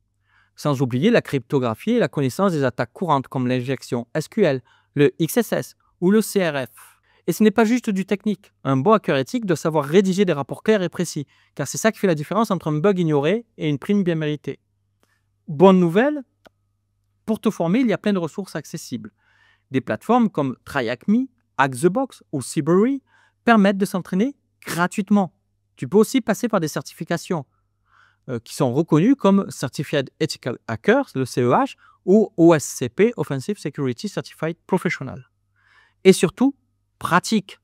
Sans oublier la cryptographie et la connaissance des attaques courantes comme l'injection SQL, le XSS ou le CRF. Et ce n'est pas juste du technique. Un bon hacker éthique doit savoir rédiger des rapports clairs et précis, car c'est ça qui fait la différence entre un bug ignoré et une prime bien méritée. Bonne nouvelle, pour te former, il y a plein de ressources accessibles. Des plateformes comme TryHackMe, HackTheBox ou Cybery permettent de s'entraîner gratuitement. Tu peux aussi passer par des certifications qui sont reconnues comme Certified Ethical Hackers, le CEH, ou OSCP, Offensive Security Certified Professional. Et surtout, pratique.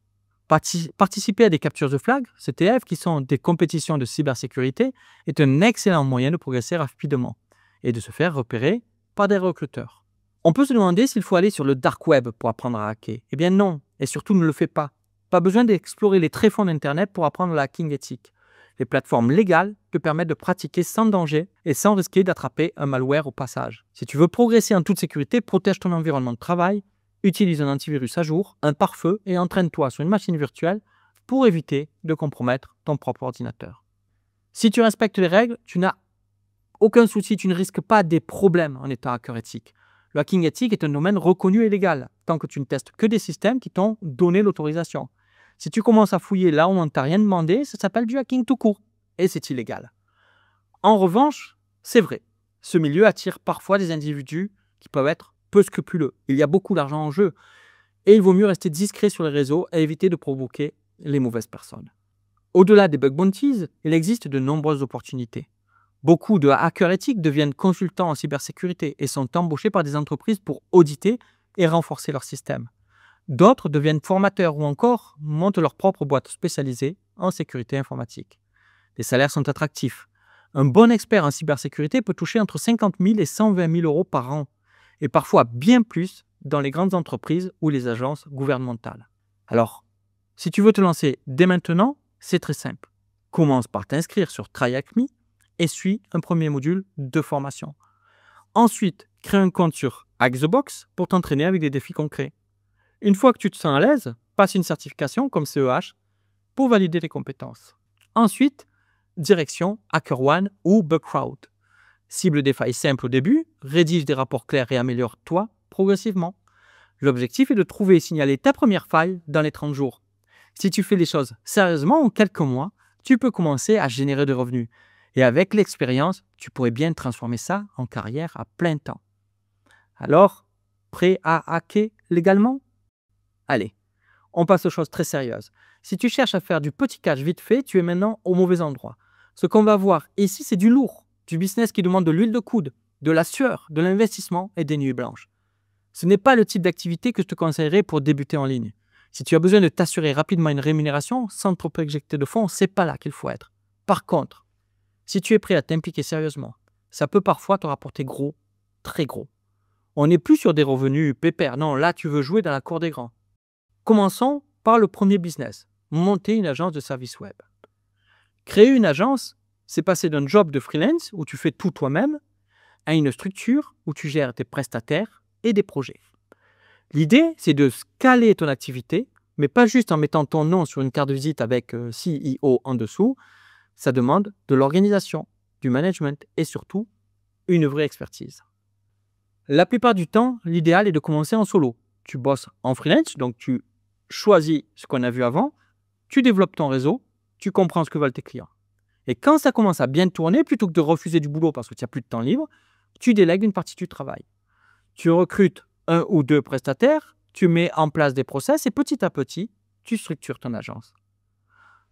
Participer à des captures de flag, CTF, qui sont des compétitions de cybersécurité, est un excellent moyen de progresser rapidement et de se faire repérer par des recruteurs. On peut se demander s'il faut aller sur le dark web pour apprendre à hacker. Eh bien non, et surtout ne le fais pas. Pas besoin d'explorer les tréfonds d'Internet pour apprendre le hacking éthique. Les plateformes légales te permettent de pratiquer sans danger et sans risquer d'attraper un malware au passage. Si tu veux progresser en toute sécurité, protège ton environnement de travail, utilise un antivirus à jour, un pare-feu et entraîne-toi sur une machine virtuelle pour éviter de compromettre ton propre ordinateur. Si tu respectes les règles, tu n'as aucun souci, tu ne risques pas des problèmes en étant hacker éthique. Le hacking éthique est un domaine reconnu et légal, tant que tu ne testes que des systèmes qui t'ont donné l'autorisation. Si tu commences à fouiller là où on ne t'a rien demandé, ça s'appelle du hacking tout court, et c'est illégal. En revanche, c'est vrai, ce milieu attire parfois des individus qui peuvent être peu scrupuleux. Il y a beaucoup d'argent en jeu, et il vaut mieux rester discret sur les réseaux et éviter de provoquer les mauvaises personnes. Au-delà des bug bounties, il existe de nombreuses opportunités. Beaucoup de hackers éthiques deviennent consultants en cybersécurité et sont embauchés par des entreprises pour auditer et renforcer leur système. D'autres deviennent formateurs ou encore montent leur propre boîte spécialisée en sécurité informatique. Les salaires sont attractifs. Un bon expert en cybersécurité peut toucher entre 50 000 et 120 000 euros par an, et parfois bien plus dans les grandes entreprises ou les agences gouvernementales. Alors, si tu veux te lancer dès maintenant, c'est très simple. Commence par t'inscrire sur TryHackMe et suis un premier module de formation. Ensuite, crée un compte sur HackTheBox pour t'entraîner avec des défis concrets. Une fois que tu te sens à l'aise, passe une certification comme CEH pour valider tes compétences. Ensuite, direction HackerOne ou Bugcrowd. Cible des failles simples au début, rédige des rapports clairs et améliore-toi progressivement. L'objectif est de trouver et signaler ta première faille dans les 30 jours. Si tu fais les choses sérieusement, en quelques mois, tu peux commencer à générer des revenus. Et avec l'expérience, tu pourrais bien transformer ça en carrière à plein temps. Alors, prêt à hacker légalement? Allez, on passe aux choses très sérieuses. Si tu cherches à faire du petit cash vite fait, tu es maintenant au mauvais endroit. Ce qu'on va voir ici, c'est du lourd, du business qui demande de l'huile de coude, de la sueur, de l'investissement et des nuits blanches. Ce n'est pas le type d'activité que je te conseillerais pour débuter en ligne. Si tu as besoin de t'assurer rapidement une rémunération sans trop éjecter de fonds, c'est pas là qu'il faut être. Par contre, si tu es prêt à t'impliquer sérieusement, ça peut parfois te rapporter gros, très gros. On n'est plus sur des revenus pépères, non, là tu veux jouer dans la cour des grands. Commençons par le premier business, monter une agence de service web. Créer une agence, c'est passer d'un job de freelance où tu fais tout toi-même à une structure où tu gères tes prestataires et des projets. L'idée, c'est de scaler ton activité, mais pas juste en mettant ton nom sur une carte de visite avec CEO en dessous. Ça demande de l'organisation, du management et surtout une vraie expertise. La plupart du temps, l'idéal est de commencer en solo. Tu bosses en freelance, donc tu choisis ce qu'on a vu avant, tu développes ton réseau, tu comprends ce que veulent tes clients. Et quand ça commence à bien tourner, plutôt que de refuser du boulot parce que tu n'as plus de temps libre, tu délègues une partie du travail. Tu recrutes 1 ou 2 prestataires, tu mets en place des process et petit à petit, tu structures ton agence.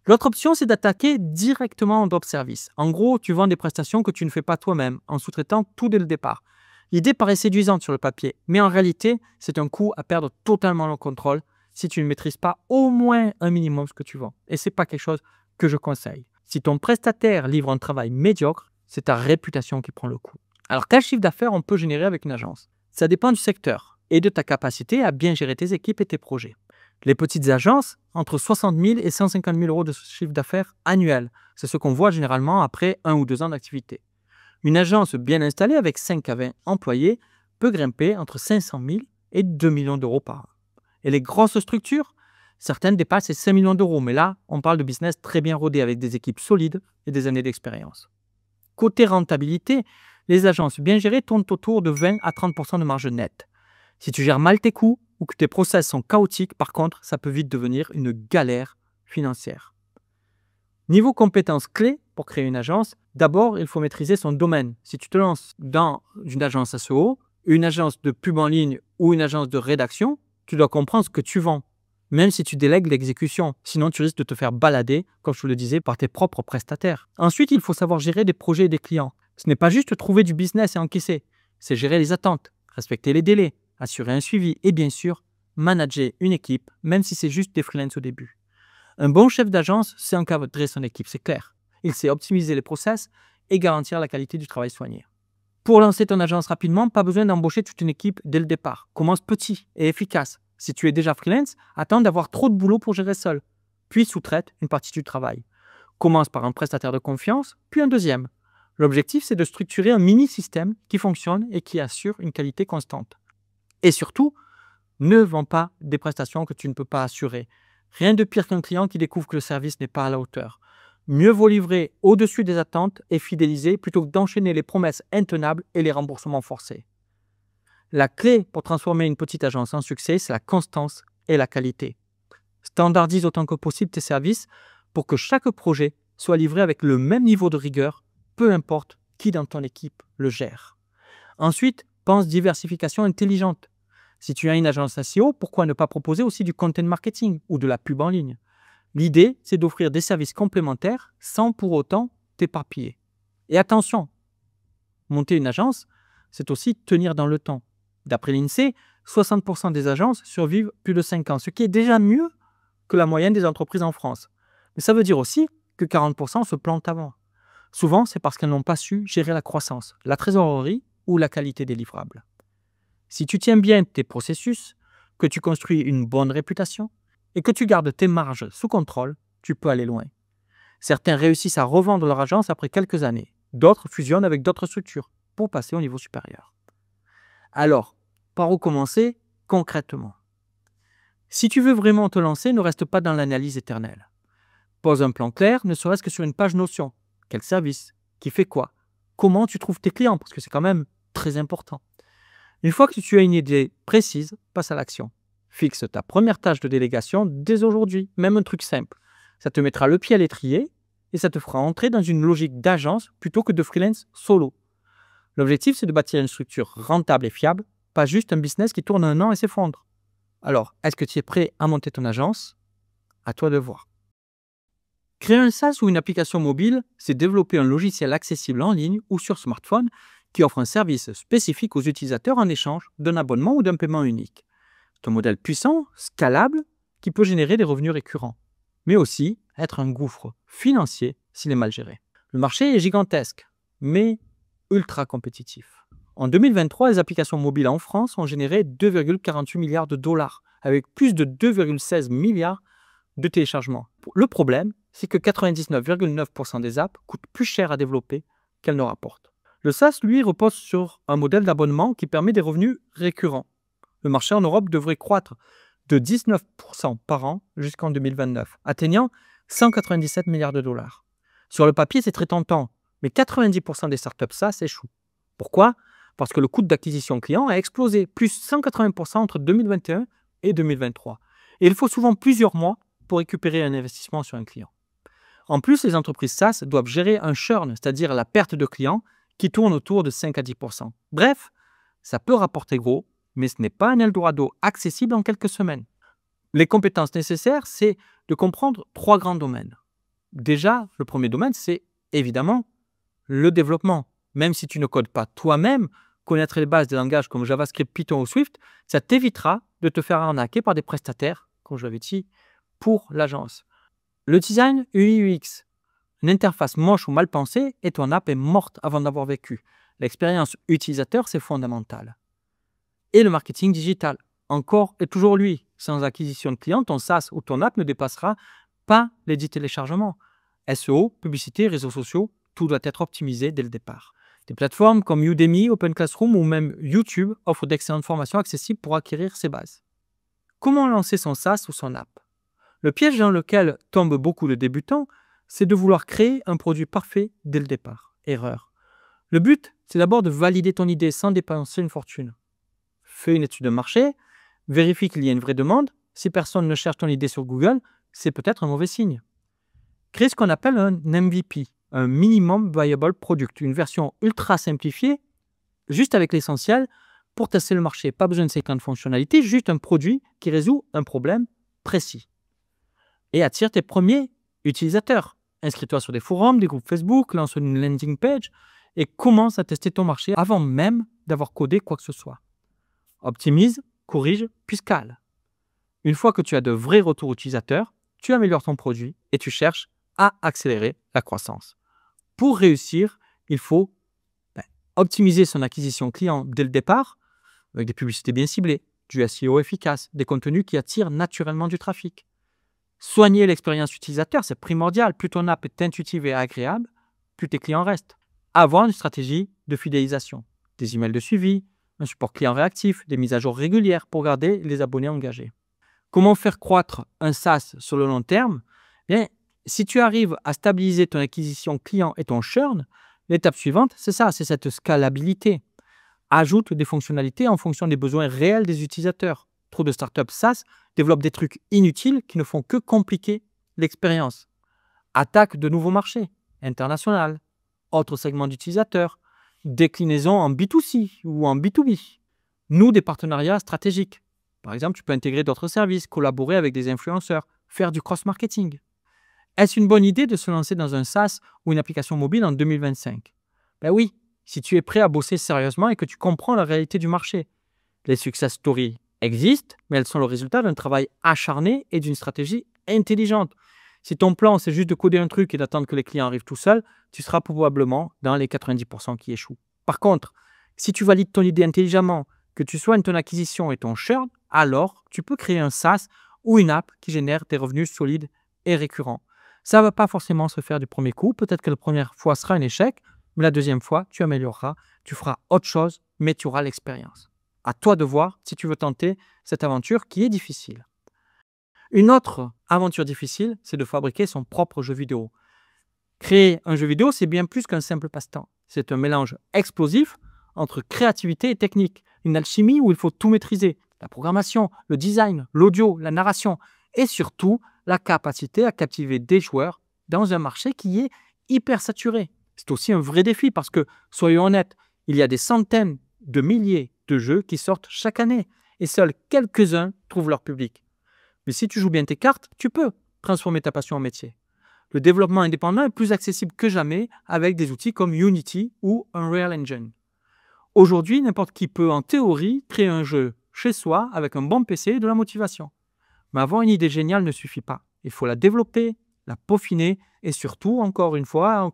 L'autre option, c'est d'attaquer directement en drop service. En gros, tu vends des prestations que tu ne fais pas toi-même en sous-traitant tout dès le départ. L'idée paraît séduisante sur le papier, mais en réalité, c'est un coup à perdre totalement le contrôle si tu ne maîtrises pas au moins un minimum ce que tu vends. Et ce n'est pas quelque chose que je conseille. Si ton prestataire livre un travail médiocre, c'est ta réputation qui prend le coup. Alors, quel chiffre d'affaires on peut générer avec une agence? Ça dépend du secteur et de ta capacité à bien gérer tes équipes et tes projets. Les petites agences, entre 60 000 et 150 000 euros de chiffre d'affaires annuel. C'est ce qu'on voit généralement après 1 ou 2 ans d'activité. Une agence bien installée avec 5 à 20 employés peut grimper entre 500 000 et 2 millions d'euros par an. Et les grosses structures, certaines dépassent les 5 millions d'euros, mais là, on parle de business très bien rodé avec des équipes solides et des années d'expérience. Côté rentabilité, les agences bien gérées tournent autour de 20 à 30% de marge nette. Si tu gères mal tes coûts ou que tes process sont chaotiques, par contre, ça peut vite devenir une galère financière. Niveau compétences clés pour créer une agence, d'abord, il faut maîtriser son domaine. Si tu te lances dans une agence SEO, une agence de pub en ligne ou une agence de rédaction, tu dois comprendre ce que tu vends, même si tu délègues l'exécution. Sinon, tu risques de te faire balader, comme je vous le disais, par tes propres prestataires. Ensuite, il faut savoir gérer des projets et des clients. Ce n'est pas juste trouver du business et encaisser, c'est gérer les attentes, respecter les délais, assurer un suivi et bien sûr, manager une équipe, même si c'est juste des freelances au début. Un bon chef d'agence sait encadrer son équipe, c'est clair. Il sait optimiser les process et garantir la qualité du travail soigné. Pour lancer ton agence rapidement, pas besoin d'embaucher toute une équipe dès le départ. Commence petit et efficace. Si tu es déjà freelance, attends d'avoir trop de boulot pour gérer seul. Puis sous-traite une partie du travail. Commence par un prestataire de confiance, puis un deuxième. L'objectif, c'est de structurer un mini-système qui fonctionne et qui assure une qualité constante. Et surtout, ne vends pas des prestations que tu ne peux pas assurer. Rien de pire qu'un client qui découvre que le service n'est pas à la hauteur. Mieux vaut livrer au-dessus des attentes et fidéliser plutôt que d'enchaîner les promesses intenables et les remboursements forcés. La clé pour transformer une petite agence en succès, c'est la constance et la qualité. Standardise autant que possible tes services pour que chaque projet soit livré avec le même niveau de rigueur, peu importe qui dans ton équipe le gère. Ensuite, pense diversification intelligente. Si tu as une agence SEO, pourquoi ne pas proposer aussi du content marketing ou de la pub en ligne? L'idée, c'est d'offrir des services complémentaires sans pour autant t'éparpiller. Et attention, monter une agence, c'est aussi tenir dans le temps. D'après l'INSEE, 60% des agences survivent plus de 5 ans, ce qui est déjà mieux que la moyenne des entreprises en France. Mais ça veut dire aussi que 40% se plantent avant. Souvent, c'est parce qu'elles n'ont pas su gérer la croissance, la trésorerie ou la qualité des livrables. Si tu tiens bien tes processus, que tu construis une bonne réputation et que tu gardes tes marges sous contrôle, tu peux aller loin. Certains réussissent à revendre leur agence après quelques années. D'autres fusionnent avec d'autres structures pour passer au niveau supérieur. Alors, par où commencer concrètement? Si tu veux vraiment te lancer, ne reste pas dans l'analyse éternelle. Pose un plan clair, ne serait-ce que sur une page Notion. Quel service? Qui fait quoi? Comment tu trouves tes clients? Parce que c'est quand même très important. Une fois que tu as une idée précise, passe à l'action. Fixe ta première tâche de délégation dès aujourd'hui, même un truc simple. Ça te mettra le pied à l'étrier et ça te fera entrer dans une logique d'agence plutôt que de freelance solo. L'objectif, c'est de bâtir une structure rentable et fiable, pas juste un business qui tourne un an et s'effondre. Alors, est-ce que tu es prêt à monter ton agence? À toi de voir. Créer un SaaS ou une application mobile, c'est développer un logiciel accessible en ligne ou sur smartphone qui offre un service spécifique aux utilisateurs en échange d'un abonnement ou d'un paiement unique. C'est un modèle puissant, scalable, qui peut générer des revenus récurrents, mais aussi être un gouffre financier s'il est mal géré. Le marché est gigantesque, mais ultra compétitif. En 2023, les applications mobiles en France ont généré 2,48 milliards de dollars, avec plus de 2,16 milliards de téléchargements. Le problème, c'est que 99,9% des apps coûtent plus cher à développer qu'elles ne rapportent. Le SaaS, lui, repose sur un modèle d'abonnement qui permet des revenus récurrents. Le marché en Europe devrait croître de 19% par an jusqu'en 2029, atteignant 197 milliards de dollars. Sur le papier, c'est très tentant, mais 90% des startups SaaS échouent. Pourquoi? Parce que le coût d'acquisition client a explosé, plus 180% entre 2021 et 2023. Et il faut souvent plusieurs mois pour récupérer un investissement sur un client. En plus, les entreprises SaaS doivent gérer un churn, c'est-à-dire la perte de clients, qui tourne autour de 5 à 10%. Bref, ça peut rapporter gros, mais ce n'est pas un Eldorado accessible en quelques semaines. Les compétences nécessaires, c'est de comprendre 3 grands domaines. Déjà, le premier domaine, c'est évidemment le développement. Même si tu ne codes pas toi-même, connaître les bases des langages comme JavaScript, Python ou Swift, ça t'évitera de te faire arnaquer par des prestataires, comme je l'avais dit, pour l'agence. Le design UI/UX. Une interface moche ou mal pensée et ton app est morte avant d'avoir vécu. L'expérience utilisateur, c'est fondamental. Et le marketing digital. Encore et toujours lui. Sans acquisition de clients, ton SaaS ou ton app ne dépassera pas les 10 téléchargements. SEO, publicité, réseaux sociaux, tout doit être optimisé dès le départ. Des plateformes comme Udemy, Open Classroom ou même YouTube offrent d'excellentes formations accessibles pour acquérir ces bases. Comment lancer son SaaS ou son app? Le piège dans lequel tombent beaucoup de débutants, c'est de vouloir créer un produit parfait dès le départ. Erreur. Le but, c'est d'abord de valider ton idée sans dépenser une fortune. Fais une étude de marché, vérifie qu'il y a une vraie demande. Si personne ne cherche ton idée sur Google, c'est peut-être un mauvais signe. Crée ce qu'on appelle un MVP, un Minimum Viable Product, une version ultra simplifiée, juste avec l'essentiel pour tester le marché. Pas besoin de 50 fonctionnalités, juste un produit qui résout un problème précis. Et attire tes premiers utilisateurs. Inscris-toi sur des forums, des groupes Facebook, lance une landing page et commence à tester ton marché avant même d'avoir codé quoi que ce soit. Optimise, corrige, puis scale. Une fois que tu as de vrais retours utilisateurs, tu améliores ton produit et tu cherches à accélérer la croissance. Pour réussir, il faut optimiser son acquisition client dès le départ avec des publicités bien ciblées, du SEO efficace, des contenus qui attirent naturellement du trafic. Soigner l'expérience utilisateur, c'est primordial. Plus ton app est intuitive et agréable, plus tes clients restent. Avoir une stratégie de fidélisation, des emails de suivi, un support client réactif, des mises à jour régulières pour garder les abonnés engagés. Comment faire croître un SaaS sur le long terme? Bien, si tu arrives à stabiliser ton acquisition client et ton churn, l'étape suivante, c'est ça, c'est cette scalabilité. Ajoute des fonctionnalités en fonction des besoins réels des utilisateurs. Trop de startups SaaS développent des trucs inutiles qui ne font que compliquer l'expérience. Attaque de nouveaux marchés, international, autres segments d'utilisateurs, déclinaison en B2C ou en B2B. Noue des partenariats stratégiques. Par exemple, tu peux intégrer d'autres services, collaborer avec des influenceurs, faire du cross-marketing. Est-ce une bonne idée de se lancer dans un SaaS ou une application mobile en 2025? Ben oui, si tu es prêt à bosser sérieusement et que tu comprends la réalité du marché. Les success stories existent, mais elles sont le résultat d'un travail acharné et d'une stratégie intelligente. Si ton plan, c'est juste de coder un truc et d'attendre que les clients arrivent tout seuls, tu seras probablement dans les 90% qui échouent. Par contre, si tu valides ton idée intelligemment, que tu soignes ton acquisition et ton churn, alors tu peux créer un SaaS ou une app qui génère des revenus solides et récurrents. Ça ne va pas forcément se faire du premier coup. Peut-être que la première fois sera un échec, mais la deuxième fois, tu amélioreras, tu feras autre chose, mais tu auras l'expérience. À toi de voir si tu veux tenter cette aventure qui est difficile. Une autre aventure difficile, c'est de fabriquer son propre jeu vidéo. Créer un jeu vidéo, c'est bien plus qu'un simple passe-temps. C'est un mélange explosif entre créativité et technique. Une alchimie où il faut tout maîtriser. La programmation, le design, l'audio, la narration et surtout la capacité à captiver des joueurs dans un marché qui est hyper saturé. C'est aussi un vrai défi parce que, soyons honnêtes, il y a des centaines de milliers de jeux qui sortent chaque année et seuls quelques-uns trouvent leur public. Mais si tu joues bien tes cartes, tu peux transformer ta passion en métier. Le développement indépendant est plus accessible que jamais avec des outils comme Unity ou Unreal Engine. Aujourd'hui, n'importe qui peut en théorie créer un jeu chez soi avec un bon PC et de la motivation. Mais avoir une idée géniale ne suffit pas. Il faut la développer, la peaufiner et surtout, encore une fois,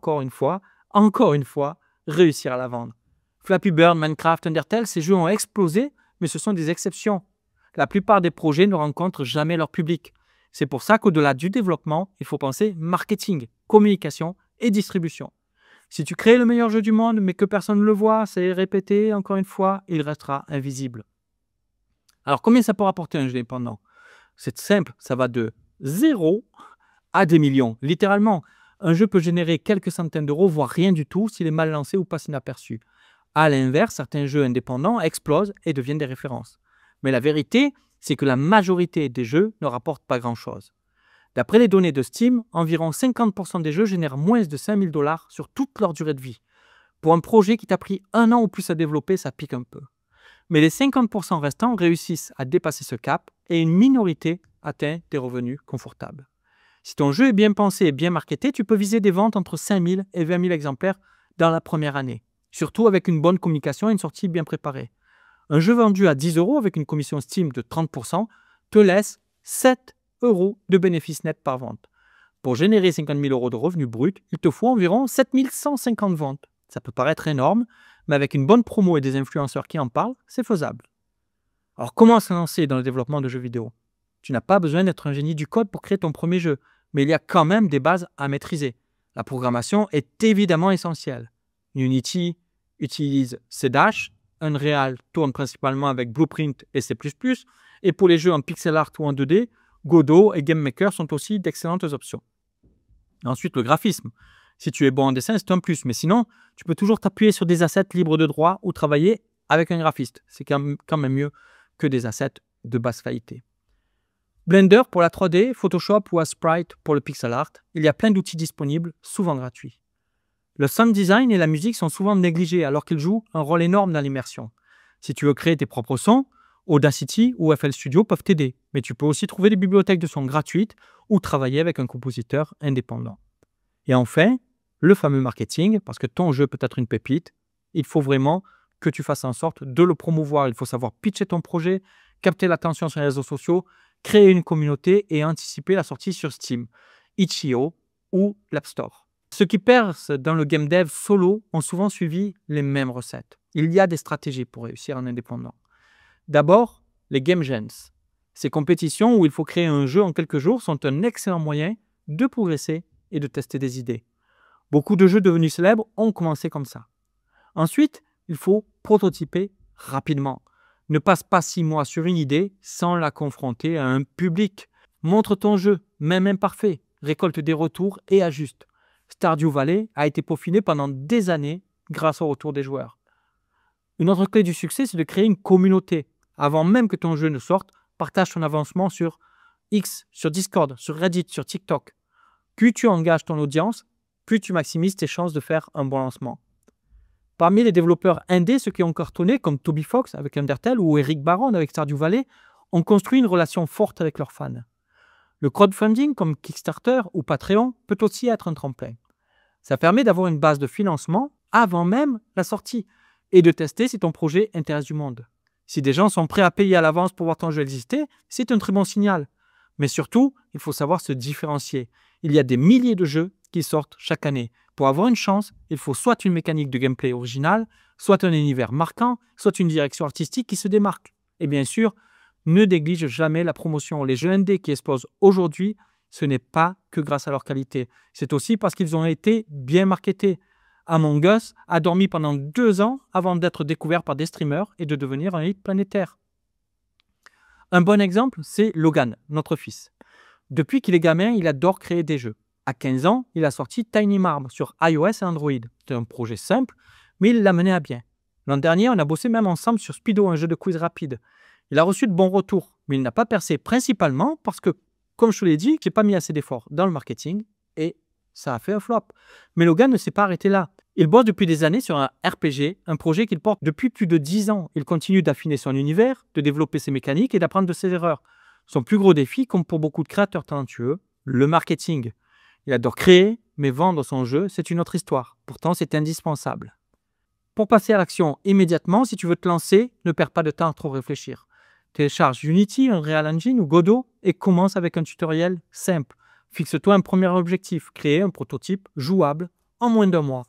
réussir à la vendre. Flappy Bird, Minecraft, Undertale, ces jeux ont explosé, mais ce sont des exceptions. La plupart des projets ne rencontrent jamais leur public. C'est pour ça qu'au-delà du développement, il faut penser marketing, communication et distribution. Si tu crées le meilleur jeu du monde, mais que personne ne le voit, c'est répété, encore une fois, il restera invisible. Alors, combien ça peut rapporter un jeu indépendant? C'est simple, ça va de 0 à des millions, littéralement. Un jeu peut générer quelques centaines d'euros, voire rien du tout, s'il est mal lancé ou passe inaperçu. À l'inverse, certains jeux indépendants explosent et deviennent des références. Mais la vérité, c'est que la majorité des jeux ne rapportent pas grand-chose. D'après les données de Steam, environ 50% des jeux génèrent moins de 5 000 $ sur toute leur durée de vie. Pour un projet qui t'a pris 1 an ou plus à développer, ça pique un peu. Mais les 50% restants réussissent à dépasser ce cap et une minorité atteint des revenus confortables. Si ton jeu est bien pensé et bien marketé, tu peux viser des ventes entre 5 000 et 20 000 exemplaires dans la première année. Surtout avec une bonne communication et une sortie bien préparée. Un jeu vendu à 10 € avec une commission Steam de 30% te laisse 7 € de bénéfices nets par vente. Pour générer 50 000 € de revenus bruts, il te faut environ 7 150 ventes. Ça peut paraître énorme, mais avec une bonne promo et des influenceurs qui en parlent, c'est faisable. Alors comment se lancer dans le développement de jeux vidéo? Tu n'as pas besoin d'être un génie du code pour créer ton premier jeu, mais il y a quand même des bases à maîtriser. La programmation est évidemment essentielle. Unity, utilisent CDash. Unreal tourne principalement avec Blueprint et C++. Et pour les jeux en pixel art ou en 2D, Godot et GameMaker sont aussi d'excellentes options. Ensuite, le graphisme. Si tu es bon en dessin, c'est un plus. Mais sinon, tu peux toujours t'appuyer sur des assets libres de droit ou travailler avec un graphiste. C'est quand même mieux que des assets de basse qualité. Blender pour la 3D, Photoshop ou Sprite pour le pixel art. Il y a plein d'outils disponibles, souvent gratuits. Le sound design et la musique sont souvent négligés alors qu'ils jouent un rôle énorme dans l'immersion. Si tu veux créer tes propres sons, Audacity ou FL Studio peuvent t'aider, mais tu peux aussi trouver des bibliothèques de sons gratuites ou travailler avec un compositeur indépendant. Et enfin, le fameux marketing, parce que ton jeu peut être une pépite, il faut vraiment que tu fasses en sorte de le promouvoir. Il faut savoir pitcher ton projet, capter l'attention sur les réseaux sociaux, créer une communauté et anticiper la sortie sur Steam, itch.io ou l'App Store. Ceux qui percent dans le game dev solo ont souvent suivi les mêmes recettes. Il y a des stratégies pour réussir en indépendant. D'abord, les game jams. Ces compétitions où il faut créer un jeu en quelques jours sont un excellent moyen de progresser et de tester des idées. Beaucoup de jeux devenus célèbres ont commencé comme ça. Ensuite, il faut prototyper rapidement. Ne passe pas 6 mois sur une idée sans la confronter à un public. Montre ton jeu, même imparfait, récolte des retours et ajuste. Stardew Valley a été peaufiné pendant des années grâce au retour des joueurs. Une autre clé du succès, c'est de créer une communauté. Avant même que ton jeu ne sorte, partage ton avancement sur X, sur Discord, sur Reddit, sur TikTok. Plus tu engages ton audience, plus tu maximises tes chances de faire un bon lancement. Parmi les développeurs indés, ceux qui ont cartonné, comme Toby Fox avec Undertale ou Eric Barron avec Stardew Valley, ont construit une relation forte avec leurs fans. Le crowdfunding, comme Kickstarter ou Patreon, peut aussi être un tremplin. Ça permet d'avoir une base de financement avant même la sortie et de tester si ton projet intéresse du monde. Si des gens sont prêts à payer à l'avance pour voir ton jeu exister, c'est un très bon signal. Mais surtout, il faut savoir se différencier. Il y a des milliers de jeux qui sortent chaque année. Pour avoir une chance, il faut soit une mécanique de gameplay originale, soit un univers marquant, soit une direction artistique qui se démarque. Et bien sûr, ne néglige jamais la promotion. Les jeux indés qui explosent aujourd'hui, ce n'est pas que grâce à leur qualité. C'est aussi parce qu'ils ont été bien marketés. Among Us a dormi pendant 2 ans avant d'être découvert par des streamers et de devenir un hit planétaire. Un bon exemple, c'est Logan, notre fils. Depuis qu'il est gamin, il adore créer des jeux. À 15 ans, il a sorti Tiny Marble sur iOS et Android. C'était un projet simple, mais il l'a mené à bien. L'an dernier, on a bossé même ensemble sur Speedo, un jeu de quiz rapide. Il a reçu de bons retours, mais il n'a pas percé principalement parce que, comme je te l'ai dit, je n'ai pas mis assez d'efforts dans le marketing et ça a fait un flop. Mais Logan ne s'est pas arrêté là. Il bosse depuis des années sur un RPG, un projet qu'il porte depuis plus de 10 ans. Il continue d'affiner son univers, de développer ses mécaniques et d'apprendre de ses erreurs. Son plus gros défi, comme pour beaucoup de créateurs talentueux, le marketing. Il adore créer, mais vendre son jeu, c'est une autre histoire. Pourtant, c'est indispensable. Pour passer à l'action immédiatement, si tu veux te lancer, ne perds pas de temps à trop réfléchir. Télécharge Unity, Unreal Engine ou Godot et commence avec un tutoriel simple. Fixe-toi un premier objectif, créer un prototype jouable en moins d'1 mois.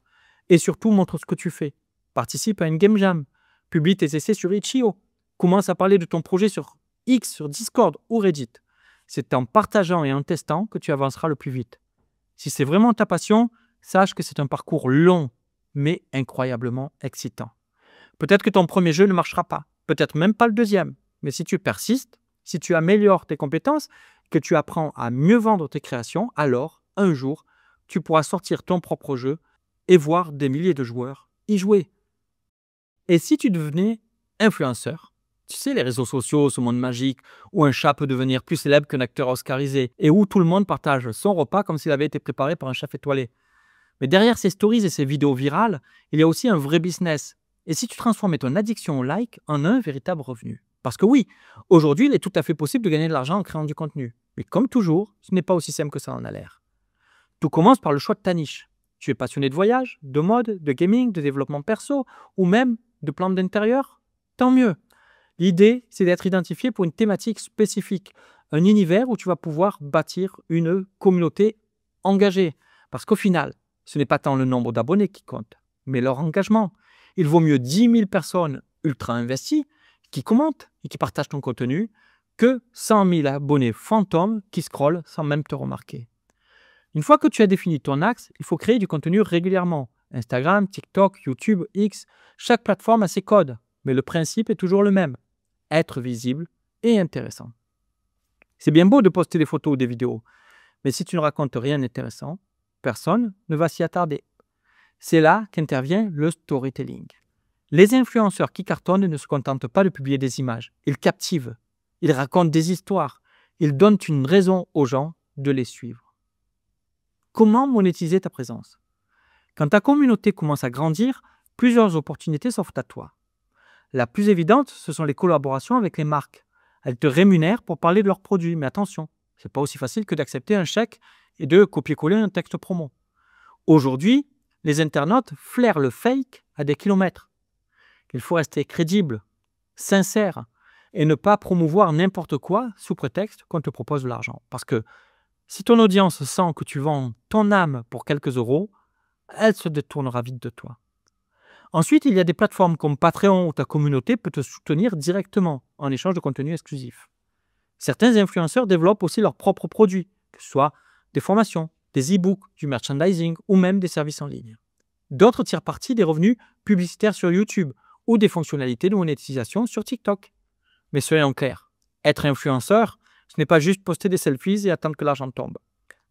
Et surtout, montre ce que tu fais. Participe à une game jam. Publie tes essais sur itch.io. Commence à parler de ton projet sur X, sur Discord ou Reddit. C'est en partageant et en testant que tu avanceras le plus vite. Si c'est vraiment ta passion, sache que c'est un parcours long, mais incroyablement excitant. Peut-être que ton premier jeu ne marchera pas, peut-être même pas le deuxième. Mais si tu persistes, si tu améliores tes compétences, que tu apprends à mieux vendre tes créations, alors, un jour, tu pourras sortir ton propre jeu et voir des milliers de joueurs y jouer. Et si tu devenais influenceur, tu sais, les réseaux sociaux, ce monde magique, où un chat peut devenir plus célèbre qu'un acteur oscarisé, et où tout le monde partage son repas comme s'il avait été préparé par un chef étoilé. Mais derrière ces stories et ces vidéos virales, il y a aussi un vrai business. Et si tu transformais ton addiction au like en un véritable revenu? Parce que oui, aujourd'hui, il est tout à fait possible de gagner de l'argent en créant du contenu. Mais comme toujours, ce n'est pas aussi simple que ça en a l'air. Tout commence par le choix de ta niche. Tu es passionné de voyage, de mode, de gaming, de développement perso, ou même de plantes d'intérieur? Tant mieux. L'idée, c'est d'être identifié pour une thématique spécifique, un univers où tu vas pouvoir bâtir une communauté engagée. Parce qu'au final, ce n'est pas tant le nombre d'abonnés qui compte, mais leur engagement. Il vaut mieux 10 000 personnes ultra investies qui commentent et qui partagent ton contenu que 100 000 abonnés fantômes qui scrollent sans même te remarquer. Une fois que tu as défini ton axe, il faut créer du contenu régulièrement. Instagram, TikTok, YouTube, X, chaque plateforme a ses codes, mais le principe est toujours le même, être visible et intéressant. C'est bien beau de poster des photos ou des vidéos, mais si tu ne racontes rien d'intéressant, personne ne va s'y attarder. C'est là qu'intervient le storytelling. Les influenceurs qui cartonnent ne se contentent pas de publier des images, ils captivent, ils racontent des histoires, ils donnent une raison aux gens de les suivre. Comment monétiser ta présence? Quand ta communauté commence à grandir, plusieurs opportunités s'offrent à toi. La plus évidente, ce sont les collaborations avec les marques. Elles te rémunèrent pour parler de leurs produits, mais attention, c'est pas aussi facile que d'accepter un chèque et de copier-coller un texte promo. Aujourd'hui, les internautes flairent le fake à des kilomètres. Il faut rester crédible, sincère et ne pas promouvoir n'importe quoi sous prétexte qu'on te propose de l'argent. Parce que si ton audience sent que tu vends ton âme pour quelques euros, elle se détournera vite de toi. Ensuite, il y a des plateformes comme Patreon où ta communauté peut te soutenir directement en échange de contenu exclusif. Certains influenceurs développent aussi leurs propres produits, que ce soit des formations, des e-books, du merchandising ou même des services en ligne. D'autres tirent parti des revenus publicitaires sur YouTube ou des fonctionnalités de monétisation sur TikTok. Mais soyons clairs, être influenceur, ce n'est pas juste poster des selfies et attendre que l'argent tombe.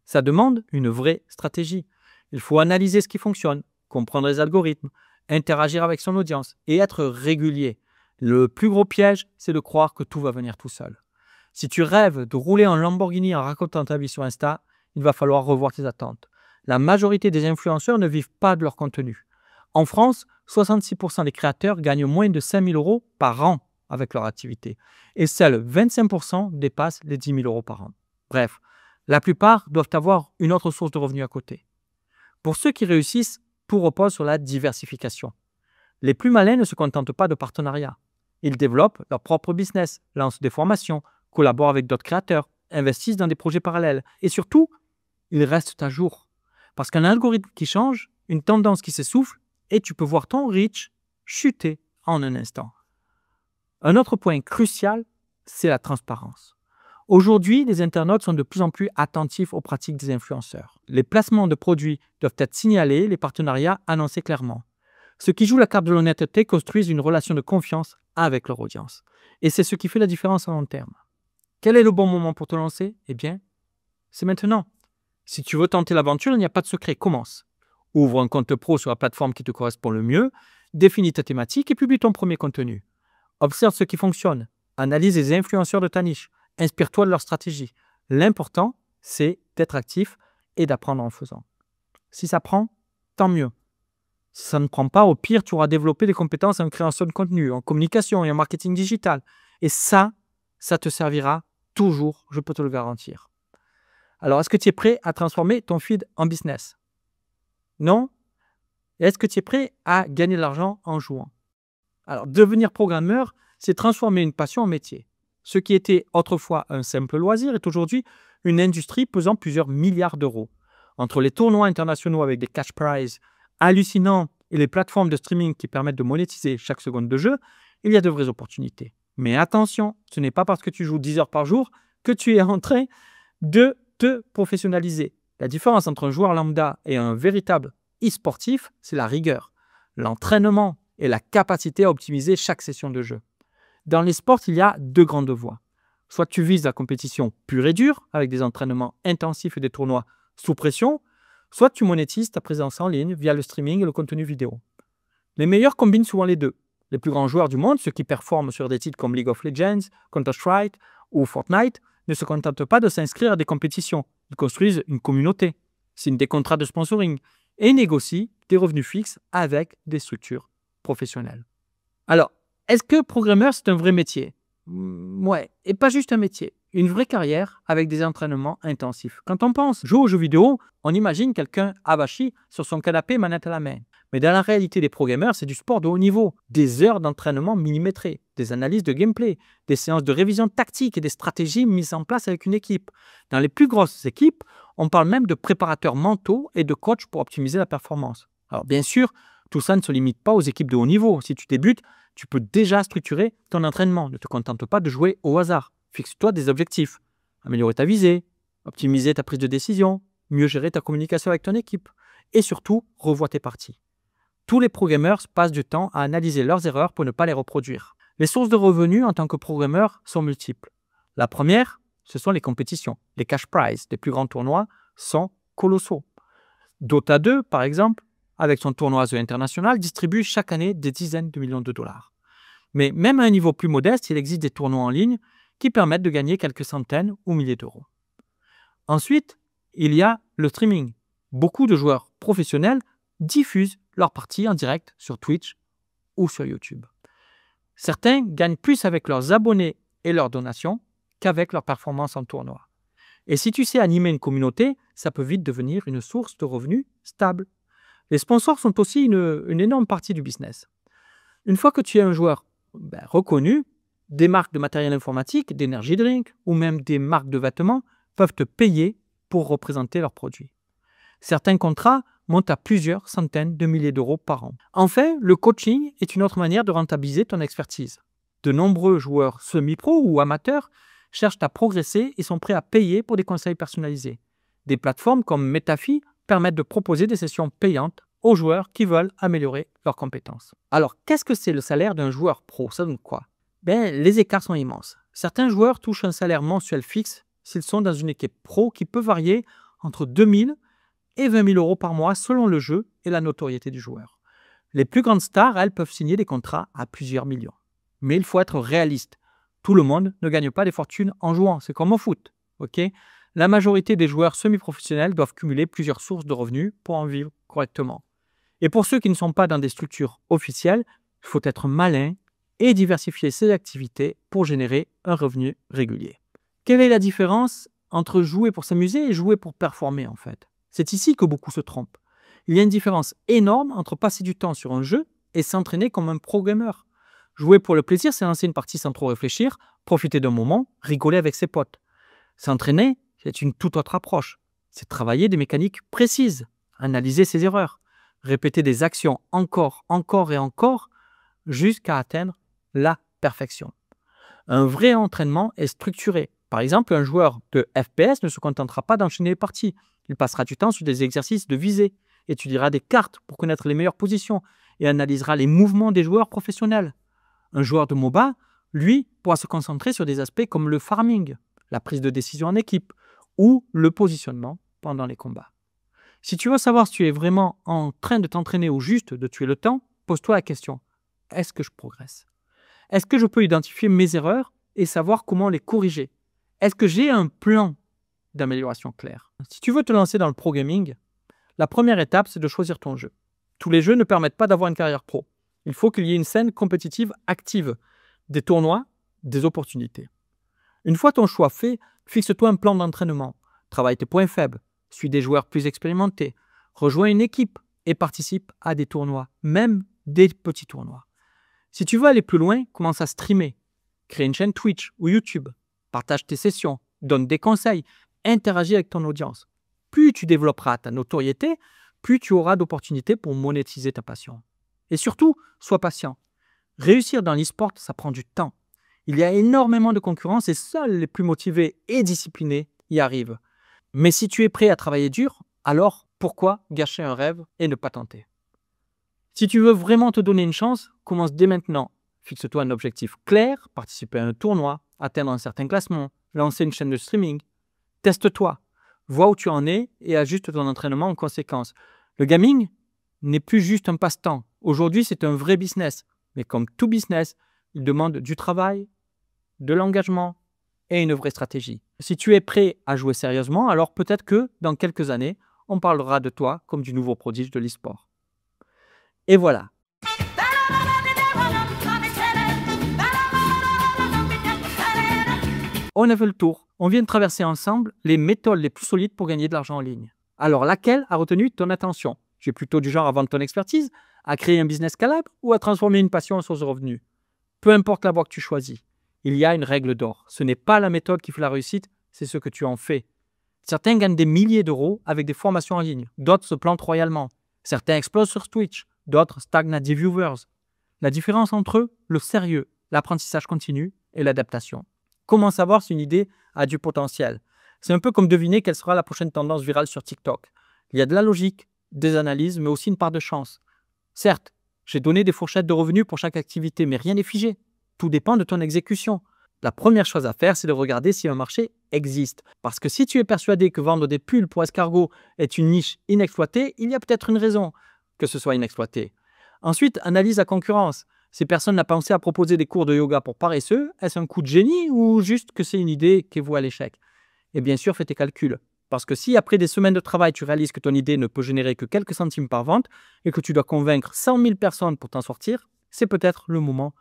Ça demande une vraie stratégie. Il faut analyser ce qui fonctionne, comprendre les algorithmes, interagir avec son audience et être régulier. Le plus gros piège, c'est de croire que tout va venir tout seul. Si tu rêves de rouler en Lamborghini en racontant ta vie sur Insta, il va falloir revoir tes attentes. La majorité des influenceurs ne vivent pas de leur contenu. En France, 66% des créateurs gagnent moins de 5 000 € par an avec leur activité. Et seuls 25% dépassent les 10 000 € par an. Bref, la plupart doivent avoir une autre source de revenus à côté. Pour ceux qui réussissent, tout repose sur la diversification. Les plus malins ne se contentent pas de partenariats. Ils développent leur propre business, lancent des formations, collaborent avec d'autres créateurs, investissent dans des projets parallèles et surtout, ils restent à jour. Parce qu'un algorithme qui change, une tendance qui s'essouffle et tu peux voir ton reach chuter en un instant. Un autre point crucial, c'est la transparence. Aujourd'hui, les internautes sont de plus en plus attentifs aux pratiques des influenceurs. Les placements de produits doivent être signalés, les partenariats annoncés clairement. Ceux qui jouent la carte de l'honnêteté construisent une relation de confiance avec leur audience. Et c'est ce qui fait la différence à long terme. Quel est le bon moment pour te lancer? Eh bien, c'est maintenant. Si tu veux tenter l'aventure, il n'y a pas de secret, commence. Ouvre un compte pro sur la plateforme qui te correspond le mieux, définis ta thématique et publie ton premier contenu. Observe ce qui fonctionne, analyse les influenceurs de ta niche, inspire-toi de leur stratégie. L'important, c'est d'être actif et d'apprendre en faisant. Si ça prend, tant mieux. Si ça ne prend pas, au pire, tu auras développé des compétences en création de contenu, en communication et en marketing digital. Et ça te servira toujours, je peux te le garantir. Alors, est-ce que tu es prêt à transformer ton feed en business? Non? Et est-ce que tu es prêt à gagner de l'argent en jouant? Alors, devenir programmeur, c'est transformer une passion en métier. Ce qui était autrefois un simple loisir est aujourd'hui une industrie pesant plusieurs milliards d'euros. Entre les tournois internationaux avec des cash prizes hallucinants et les plateformes de streaming qui permettent de monétiser chaque seconde de jeu, il y a de vraies opportunités. Mais attention, ce n'est pas parce que tu joues 10 heures par jour que tu es en train de te professionnaliser. La différence entre un joueur lambda et un véritable e-sportif, c'est la rigueur, l'entraînement et la capacité à optimiser chaque session de jeu. Dans les sports, il y a deux grandes voies. Soit tu vises la compétition pure et dure, avec des entraînements intensifs et des tournois sous pression, soit tu monétises ta présence en ligne via le streaming et le contenu vidéo. Les meilleurs combinent souvent les deux. Les plus grands joueurs du monde, ceux qui performent sur des titres comme League of Legends, Counter-Strike ou Fortnite, ne se contentent pas de s'inscrire à des compétitions. Ils construisent une communauté, signent des contrats de sponsoring et négocient des revenus fixes avec des structures professionnelles. Alors, est-ce que programmeur, c'est un vrai métier? Ouais, et pas juste un métier. Une vraie carrière avec des entraînements intensifs. Quand on pense jouer aux jeux vidéo, on imagine quelqu'un avachi sur son canapé manette à la main. Mais dans la réalité des programmeurs, c'est du sport de haut niveau. Des heures d'entraînement millimétrées, des analyses de gameplay, des séances de révision tactique et des stratégies mises en place avec une équipe. Dans les plus grosses équipes, on parle même de préparateurs mentaux et de coachs pour optimiser la performance. Alors bien sûr, tout ça ne se limite pas aux équipes de haut niveau. Si tu débutes, tu peux déjà structurer ton entraînement. Ne te contente pas de jouer au hasard. Fixe-toi des objectifs. Améliorer ta visée, optimiser ta prise de décision, mieux gérer ta communication avec ton équipe. Et surtout, revois tes parties. Tous les programmeurs passent du temps à analyser leurs erreurs pour ne pas les reproduire. Les sources de revenus en tant que programmeur sont multiples. La première, ce sont les compétitions. Les cash prizes des plus grands tournois sont colossaux. Dota 2, par exemple, avec son tournoi The International, distribue chaque année des dizaines de millions de dollars. Mais même à un niveau plus modeste, il existe des tournois en ligne qui permettent de gagner quelques centaines ou milliers d'euros. Ensuite, il y a le streaming. Beaucoup de joueurs professionnels diffusent leurs parties en direct sur Twitch ou sur YouTube. Certains gagnent plus avec leurs abonnés et leurs donations qu'avec leurs performances en tournoi. Et si tu sais animer une communauté, ça peut vite devenir une source de revenus stable. Les sponsors sont aussi une énorme partie du business. Une fois que tu es un joueur reconnu, des marques de matériel informatique, d'énergie drink ou même des marques de vêtements peuvent te payer pour représenter leurs produits. Certains contrats montent à plusieurs centaines de milliers d'euros par an. Enfin, le coaching est une autre manière de rentabiliser ton expertise. De nombreux joueurs semi-pro ou amateurs cherchent à progresser et sont prêts à payer pour des conseils personnalisés. Des plateformes comme Metafi permettent de proposer des sessions payantes aux joueurs qui veulent améliorer leurs compétences. Alors, qu'est-ce que c'est le salaire d'un joueur pro? Ça donne quoi? Les écarts sont immenses. Certains joueurs touchent un salaire mensuel fixe s'ils sont dans une équipe pro qui peut varier entre 2 000 et 20 000 euros par mois selon le jeu et la notoriété du joueur. Les plus grandes stars, elles, peuvent signer des contrats à plusieurs millions. Mais il faut être réaliste. Tout le monde ne gagne pas des fortunes en jouant. C'est comme au foot. La majorité des joueurs semi-professionnels doivent cumuler plusieurs sources de revenus pour en vivre correctement. Et pour ceux qui ne sont pas dans des structures officielles, il faut être malin et diversifier ses activités pour générer un revenu régulier. Quelle est la différence entre jouer pour s'amuser et jouer pour performer en fait? C'est ici que beaucoup se trompent. Il y a une différence énorme entre passer du temps sur un jeu et s'entraîner comme un programmeur. Jouer pour le plaisir, c'est lancer une partie sans trop réfléchir, profiter d'un moment, rigoler avec ses potes. S'entraîner, c'est une toute autre approche. C'est travailler des mécaniques précises, analyser ses erreurs, répéter des actions encore et encore jusqu'à atteindre la perfection. Un vrai entraînement est structuré. Par exemple, un joueur de FPS ne se contentera pas d'enchaîner les parties. Il passera du temps sur des exercices de visée, étudiera des cartes pour connaître les meilleures positions et analysera les mouvements des joueurs professionnels. Un joueur de MOBA, lui, pourra se concentrer sur des aspects comme le farming, la prise de décision en équipe ou le positionnement pendant les combats. Si tu veux savoir si tu es vraiment en train de t'entraîner ou juste de tuer le temps, pose-toi la question: est-ce que je progresse? Est-ce que je peux identifier mes erreurs et savoir comment les corriger? Est-ce que j'ai un plan d'amélioration clair? Si tu veux te lancer dans le pro gaming, la première étape, c'est de choisir ton jeu. Tous les jeux ne permettent pas d'avoir une carrière pro. Il faut qu'il y ait une scène compétitive active, des tournois, des opportunités. Une fois ton choix fait, fixe-toi un plan d'entraînement. Travaille tes points faibles, suis des joueurs plus expérimentés, rejoins une équipe et participe à des tournois, même des petits tournois. Si tu veux aller plus loin, commence à streamer. Crée une chaîne Twitch ou YouTube. Partage tes sessions, donne des conseils, interagis avec ton audience. Plus tu développeras ta notoriété, plus tu auras d'opportunités pour monétiser ta passion. Et surtout, sois patient. Réussir dans l'e-sport, ça prend du temps. Il y a énormément de concurrence et seuls les plus motivés et disciplinés y arrivent. Mais si tu es prêt à travailler dur, alors pourquoi gâcher un rêve et ne pas tenter? Si tu veux vraiment te donner une chance, commence dès maintenant. Fixe-toi un objectif clair, participer à un tournoi, atteindre un certain classement, lancer une chaîne de streaming. Teste-toi, vois où tu en es et ajuste ton entraînement en conséquence. Le gaming n'est plus juste un passe-temps. Aujourd'hui, c'est un vrai business. Mais comme tout business, il demande du travail, de l'engagement et une vraie stratégie. Si tu es prêt à jouer sérieusement, alors peut-être que dans quelques années, on parlera de toi comme du nouveau prodige de l'e-sport. Et voilà. On a fait le tour. On vient de traverser ensemble les méthodes les plus solides pour gagner de l'argent en ligne. Alors, laquelle a retenu ton attention? Tu es plutôt du genre à vendre ton expertise, à créer un business scalable ou à transformer une passion en source de revenus? Peu importe la voie que tu choisis, il y a une règle d'or. Ce n'est pas la méthode qui fait la réussite, c'est ce que tu en fais. Certains gagnent des milliers d'euros avec des formations en ligne. D'autres se plantent royalement. Certains explosent sur Twitch. D'autres stagnent à 10 viewers. La différence entre eux, le sérieux, l'apprentissage continu et l'adaptation. Comment savoir si une idée a du potentiel? C'est un peu comme deviner quelle sera la prochaine tendance virale sur TikTok. Il y a de la logique, des analyses, mais aussi une part de chance. Certes, j'ai donné des fourchettes de revenus pour chaque activité, mais rien n'est figé. Tout dépend de ton exécution. La première chose à faire, c'est de regarder si un marché existe. Parce que si tu es persuadé que vendre des pulls pour escargots est une niche inexploitée, il y a peut-être une raison que ce soit inexploité. Ensuite, analyse la concurrence. Si personne n'a pensé à proposer des cours de yoga pour paresseux, est-ce un coup de génie ou juste que c'est une idée qui est vouée à l'échec? Et bien sûr, fais tes calculs. Parce que si après des semaines de travail, tu réalises que ton idée ne peut générer que quelques centimes par vente et que tu dois convaincre 100 000 personnes pour t'en sortir, c'est peut-être le moment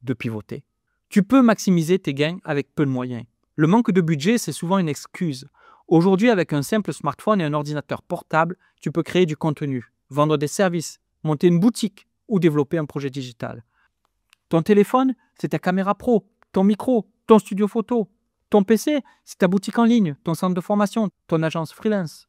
de pivoter. Tu peux maximiser tes gains avec peu de moyens. Le manque de budget, c'est souvent une excuse. Aujourd'hui, avec un simple smartphone et un ordinateur portable, tu peux créer du contenu, vendre des services, monter une boutique ou développer un projet digital. Ton téléphone, c'est ta caméra pro, ton micro, ton studio photo. Ton PC, c'est ta boutique en ligne, ton centre de formation, ton agence freelance.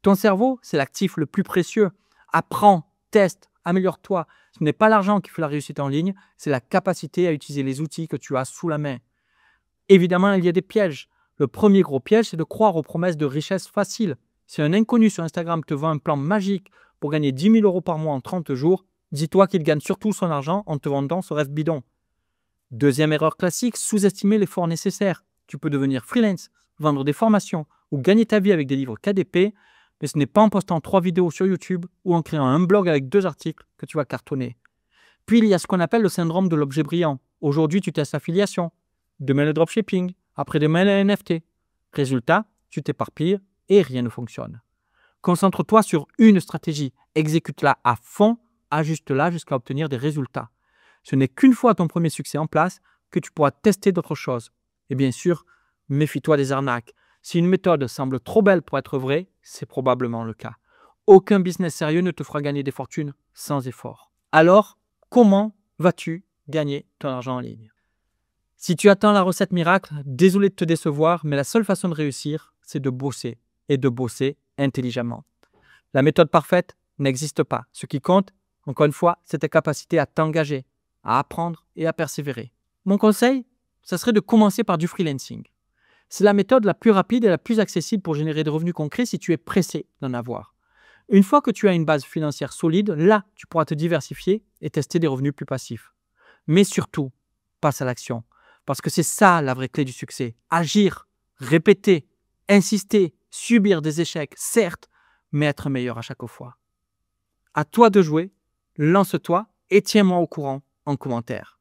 Ton cerveau, c'est l'actif le plus précieux. Apprends, teste, améliore-toi. Ce n'est pas l'argent qui fait la réussite en ligne, c'est la capacité à utiliser les outils que tu as sous la main. Évidemment, il y a des pièges. Le premier gros piège, c'est de croire aux promesses de richesse facile. Si un inconnu sur Instagram te vend un plan magique pour gagner 10 000 € par mois en 30 jours, dis-toi qu'il gagne surtout son argent en te vendant ce rêve bidon. Deuxième erreur classique, sous-estimer l'effort nécessaire. Tu peux devenir freelance, vendre des formations ou gagner ta vie avec des livres KDP, mais ce n'est pas en postant 3 vidéos sur YouTube ou en créant un blog avec 2 articles que tu vas cartonner. Puis il y a ce qu'on appelle le syndrome de l'objet brillant. Aujourd'hui, tu testes l'affiliation, demain le dropshipping, après-demain le NFT. Résultat, tu t'éparpilles et rien ne fonctionne. Concentre-toi sur une stratégie, exécute-la à fond, ajuste-la jusqu'à obtenir des résultats. Ce n'est qu'une fois ton premier succès en place que tu pourras tester d'autres choses. Et bien sûr, méfie-toi des arnaques. Si une méthode semble trop belle pour être vraie, c'est probablement le cas. Aucun business sérieux ne te fera gagner des fortunes sans effort. Alors, comment vas-tu gagner ton argent en ligne? Si tu attends la recette miracle, désolé de te décevoir, mais la seule façon de réussir, c'est de bosser et de bosser intelligemment. La méthode parfaite n'existe pas. Ce qui compte, encore une fois, c'est ta capacité à t'engager, à apprendre et à persévérer. Mon conseil, ça serait de commencer par du freelancing. C'est la méthode la plus rapide et la plus accessible pour générer des revenus concrets si tu es pressé d'en avoir. Une fois que tu as une base financière solide, là, tu pourras te diversifier et tester des revenus plus passifs. Mais surtout, passe à l'action. Parce que c'est ça la vraie clé du succès. Agir, répéter, insister, subir des échecs, certes, mais être meilleur à chaque fois. À toi de jouer, lance-toi et tiens-moi au courant en commentaire.